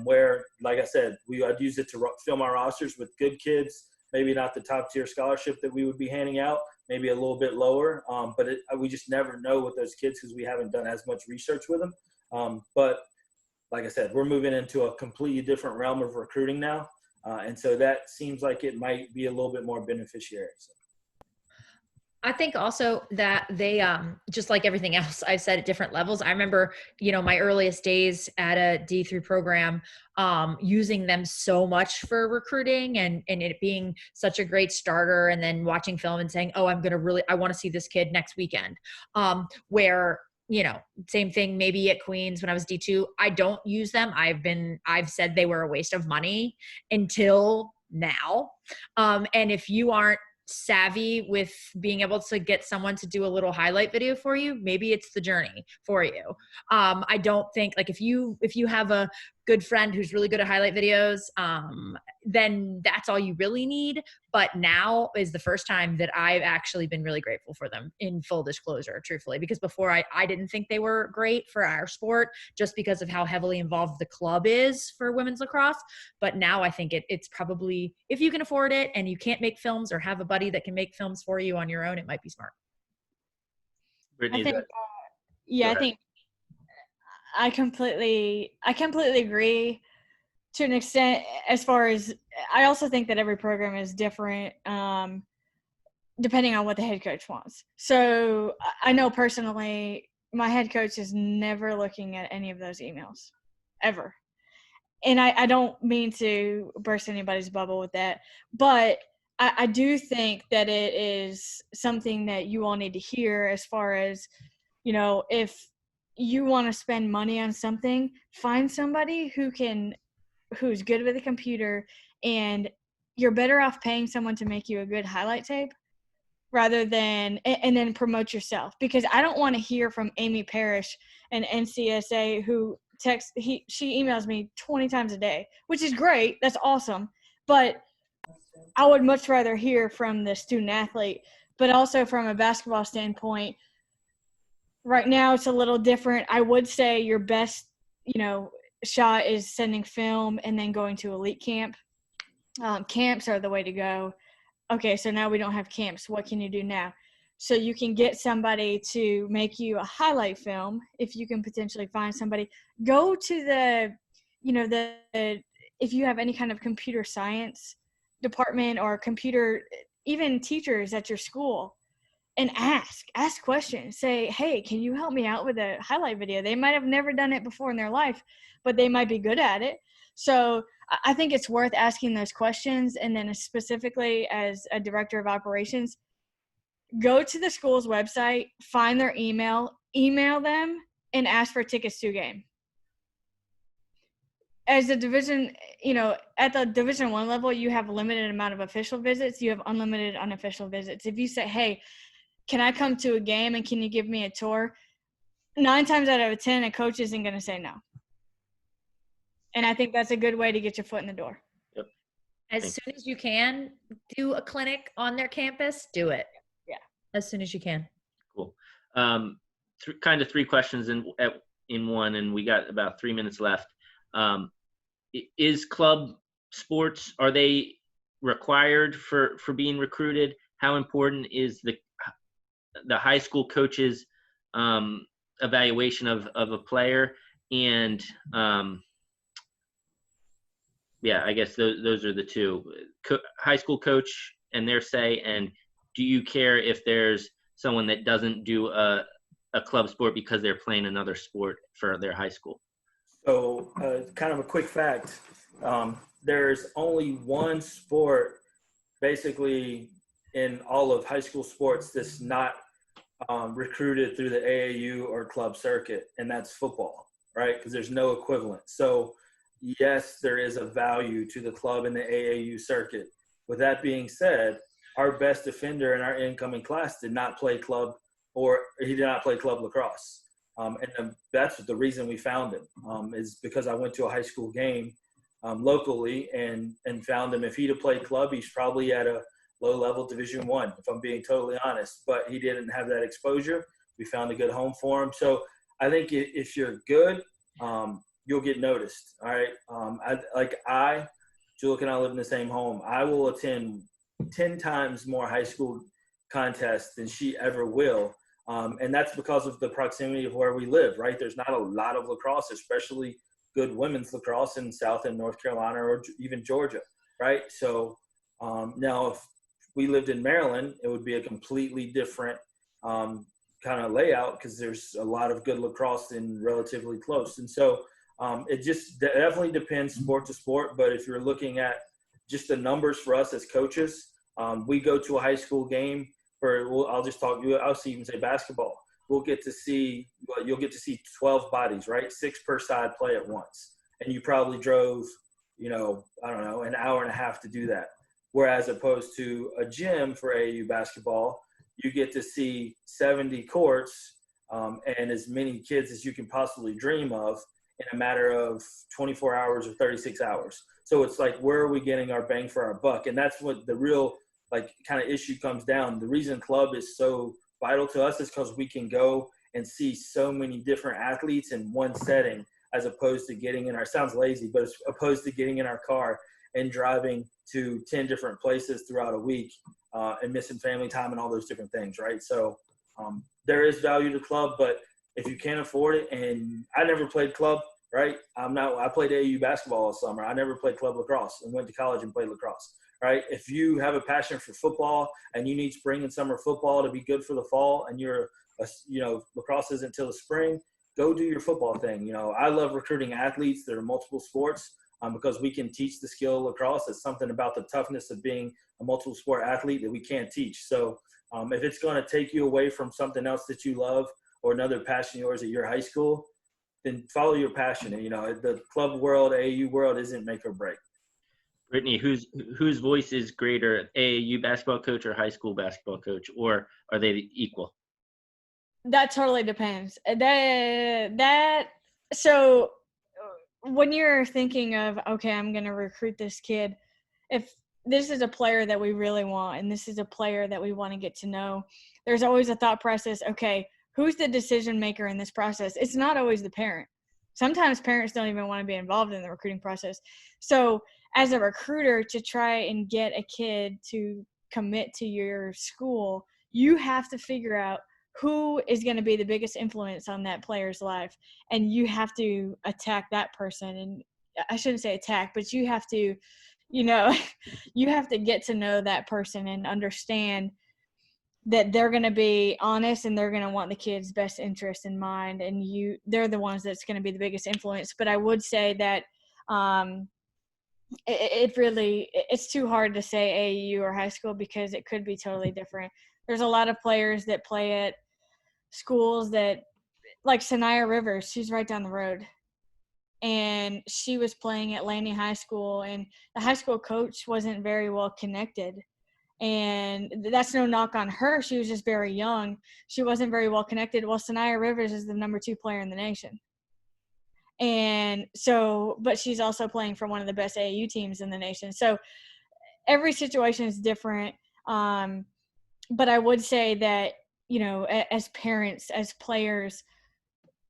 where, like I said, I'd use it to fill my rosters with good kids, maybe not the top tier scholarship that we would be handing out, maybe a little bit lower. But we just never know with those kids because we haven't done as much research with them. But like I said, we're moving into a completely different realm of recruiting now. And so that seems like it might be a little bit more beneficiary. So. I think also that they, just like everything else I've said at different levels, I remember, my earliest days at a D3 program, using them so much for recruiting and it being such a great starter, and then watching film and saying, oh, I want to see this kid next weekend. Where, same thing maybe at Queens when I was D2, I don't use them. I've said they were a waste of money until now. And if you aren't savvy with being able to get someone to do a little highlight video for you, maybe it's the journey for you. I don't think like if you have a good friend who's really good at highlight videos, then that's all you really need. But now is the first time that I've actually been really grateful for them, in full disclosure, truthfully, because before I didn't think they were great for our sport just because of how heavily involved the club is for women's lacrosse. But now I think it's probably, if you can afford it and you can't make films or have a buddy that can make films for you on your own, it might be smart. Brittany, I think I completely agree to an extent. As far as, I also think that every program is different depending on what the head coach wants. So I know personally my head coach is never looking at any of those emails ever. And I don't mean to burst anybody's bubble with that, but I do think that it is something that you all need to hear as far as, if you want to spend money on something, find somebody who's good with a computer, and you're better off paying someone to make you a good highlight tape rather than, and then promote yourself. Because I don't want to hear from Amy Parrish, an NCSA, who she emails me 20 times a day, which is great. That's awesome. But I would much rather hear from the student athlete. But also from a basketball standpoint, right now it's a little different. I would say your best, shot is sending film and then going to elite camp. Camps are the way to go. Okay, so now we don't have camps. What can you do now? So you can get somebody to make you a highlight film. If you can potentially find somebody, go to the if you have any kind of computer science department or computer, even teachers at your school, and ask questions. Say, hey, can you help me out with a highlight video? They might have never done it before in their life, but they might be good at it. So I think it's worth asking those questions. And then specifically as a director of operations, go to the school's website, find their email them, and ask for tickets to a game. As a division, at the Division I level, you have a limited amount of official visits. You have unlimited unofficial visits. If you say, hey, can I come to a game and can you give me a tour? 9 times out of 10, a coach isn't going to say no. And I think that's a good way to get your foot in the door. Yep. As soon as you can do a clinic on their campus, do it. Yeah. As soon as you can. Cool. Kind of 3 questions in one, and we got about 3 minutes left. Is club sports, are they required for being recruited? How important is the high school coach's evaluation of a player? And yeah, I guess those are the two. High school coach and their say, and do you care if there's someone that doesn't do a club sport because they're playing another sport for their high school? So kind of a quick fact, there's only one sport basically in all of high school sports that's not recruited through the AAU or club circuit, and that's football, right? Because there's no equivalent. So yes, there is a value to the club and the AAU circuit. With that being said, our best defender in our incoming class did not play club, or he did not play club lacrosse. And that's the reason we found him, is because I went to a high school game locally and found him. If he'd have played club, he's probably at a low-level Division I, if I'm being totally honest. But he didn't have that exposure. We found a good home for him. So I think if you're good, you'll get noticed, all right? Julie and I live in the same home. I will attend 10 times more high school contests than she ever will. And that's because of the proximity of where we live, right? There's not a lot of lacrosse, especially good women's lacrosse in South and North Carolina or even Georgia, right? So now if we lived in Maryland, it would be a completely different kind of layout because there's a lot of good lacrosse and relatively close. And so it just definitely depends sport to sport. But if you're looking at just the numbers for us as coaches, we go to a high school game I'll even say basketball. You'll get to see 12 bodies, right? 6 per side play at once. And you probably drove, an hour and a half to do that. Whereas opposed to a gym for AAU basketball, you get to see 70 courts and as many kids as you can possibly dream of in a matter of 24 hours or 36 hours. So it's like, where are we getting our bang for our buck? And that's what the real kind of issue comes down. The reason club is so vital to us is because we can go and see so many different athletes in one setting, as opposed to getting in sounds lazy, but as opposed to getting in our car and driving to 10 different places throughout a week and missing family time and all those different things, right? So there is value to club, but if you can't afford it, and I never played club, right? I played AAU basketball all summer. I never played club lacrosse and went to college and played lacrosse. Right? If you have a passion for football and you need spring and summer football to be good for the fall, and lacrosse isn't until the spring, go do your football thing. I love recruiting athletes that are multiple sports because we can teach the skill of lacrosse. It's something about the toughness of being a multiple sport athlete that we can't teach. So if it's going to take you away from something else that you love or another passion of yours at your high school, then follow your passion. And, the club world, AAU world isn't make or break. Brittany, whose voice is greater, AAU basketball coach or high school basketball coach, or are they equal? That totally depends. So when you're thinking of, okay, I'm going to recruit this kid, if this is a player that we really want and this is a player that we want to get to know, there's always a thought process, okay, who's the decision maker in this process? It's not always the parent. Sometimes parents don't even want to be involved in the recruiting process. So as a recruiter, to try and get a kid to commit to your school, you have to figure out who is going to be the biggest influence on that player's life. And you have to attack that person. And I shouldn't say attack, but you have to, you have to get to know that person and understand that they're going to be honest and they're going to want the kid's best interest in mind. And they're the ones that's going to be the biggest influence. But I would say that it's too hard to say AAU or high school because it could be totally different. There's a lot of players that play at schools that, like Sanaya Rivers, she's right down the road. And she was playing at Laney High School, and the high school coach wasn't very well connected. And that's no knock on her. She was just very young. She wasn't very well connected. Well, Sanaya Rivers is the number 2 player in the nation. And so, but she's also playing for one of the best AAU teams in the nation. So every situation is different. But I would say that, as parents, as players,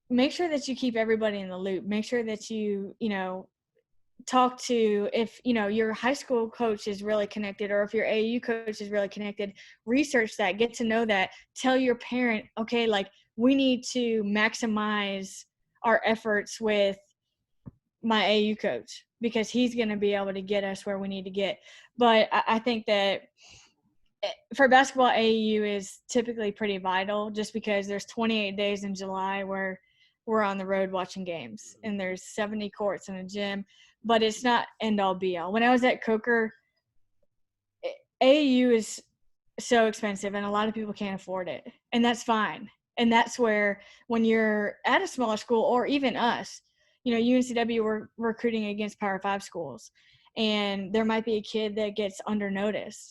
make sure that you keep everybody in the loop. Make sure that you talk to, if your high school coach is really connected, or if your AAU coach is really connected, research that, get to know that, tell your parent, okay, like, we need to maximize our efforts with my AAU coach because he's going to be able to get us where we need to get. But I think that for basketball, AAU is typically pretty vital just because there's 28 days in July where we're on the road watching games, and there's 70 courts in a gym, but it's not end all be all. When I was at Coker, AAU is so expensive and a lot of people can't afford it, and that's fine. And that's where, when you're at a smaller school, or even us, UNCW, we're recruiting against Power 5 schools, and there might be a kid that gets undernoticed.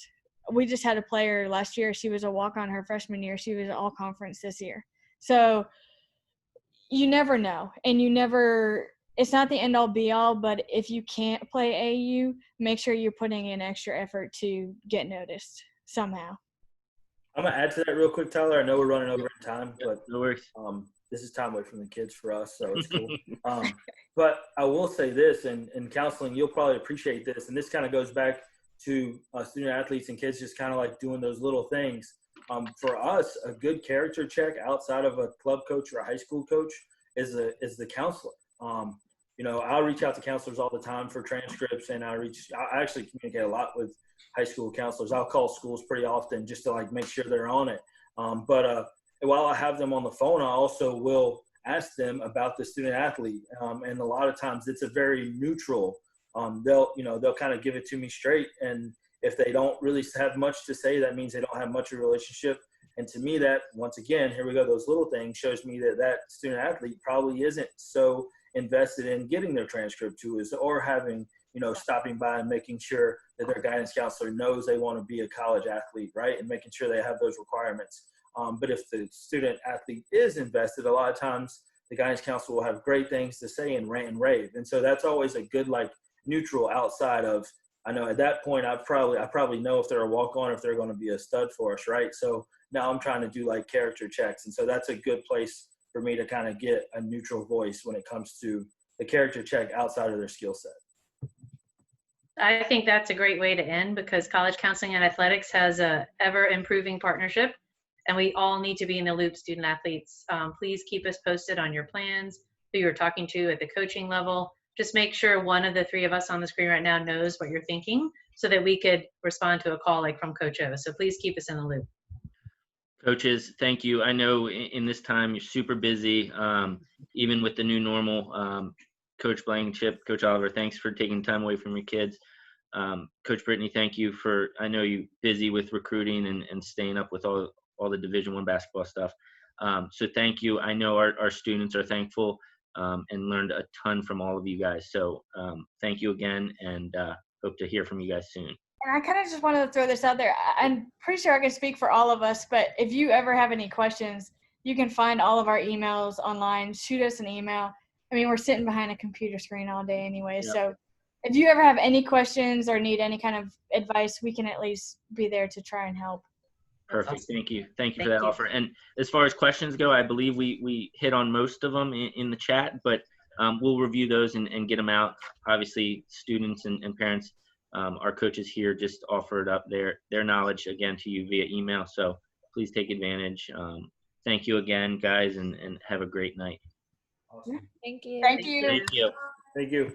We just had a player last year. She was a walk-on her freshman year. She was all conference this year. So you never know, and it's not the end all be all, but if you can't play AAU, make sure you're putting in extra effort to get noticed somehow. I'm going to add to that real quick, Tyler. I know we're running over in time, but No worries. this is time away from the kids for us, so it's cool. But I will say this, and in counseling, you'll probably appreciate this, and this kind of goes back to student athletes and kids just kind of like doing those little things. For us, a good character check outside of a club coach or a high school coach is the counselor. I'll reach out to counselors all the time for transcripts, and I actually communicate a lot with high school counselors. I'll call schools pretty often just to like make sure they're on it. But while I have them on the phone, I also will ask them about the student athlete. And a lot of times it's a very neutral. They'll kind of give it to me straight. And if they don't really have much to say, that means they don't have much of a relationship. And to me, that, once again, here we go, those little things shows me that student athlete probably isn't so invested in getting their transcript to us, or having, stopping by and making sure that their guidance counselor knows they want to be a college athlete, right? And making sure they have those requirements. But if the student athlete is invested, a lot of times the guidance counselor will have great things to say and rant and rave. And so that's always a good, like, neutral outside of, I know at that point, I probably know if they're a walk-on, if they're going to be a stud for us, right? So now I'm trying to do like character checks. And so that's a good place for me to kind of get a neutral voice when it comes to the character check outside of their skill set. I think that's a great way to end, because college counseling and athletics has a ever improving partnership, and we all need to be in the loop, student athletes. Please keep us posted on your plans, who you're talking to at the coaching level. Just make sure one of the three of us on the screen right now knows what you're thinking, so that we could respond to a call like from Coach O. So please keep us in the loop. Coaches, thank you. I know in this time you're super busy, even with the new normal. Coach Blankenship, Coach Oliver, thanks for taking time away from your kids. Coach Brittany, thank you for, I know you're busy with recruiting and staying up with all the Division I basketball stuff. So thank you. I know our students are thankful and learned a ton from all of you guys. So thank you again, and hope to hear from you guys soon. And I kind of just wanted to throw this out there. I'm pretty sure I can speak for all of us, but if you ever have any questions, you can find all of our emails online. Shoot us an email. I mean, we're sitting behind a computer screen all day anyway. Yep. So if you ever have any questions or need any kind of advice, we can at least be there to try and help. Perfect. Thank you. Thank you for that offer. And as far as questions go, I believe we hit on most of them in the chat, but we'll review those and get them out. Obviously, students and parents, our coaches here just offered up their knowledge again to you via email. So please take advantage. Thank you again, guys, and have a great night. Awesome. Thank you. Thank you. Thank you. Thank you.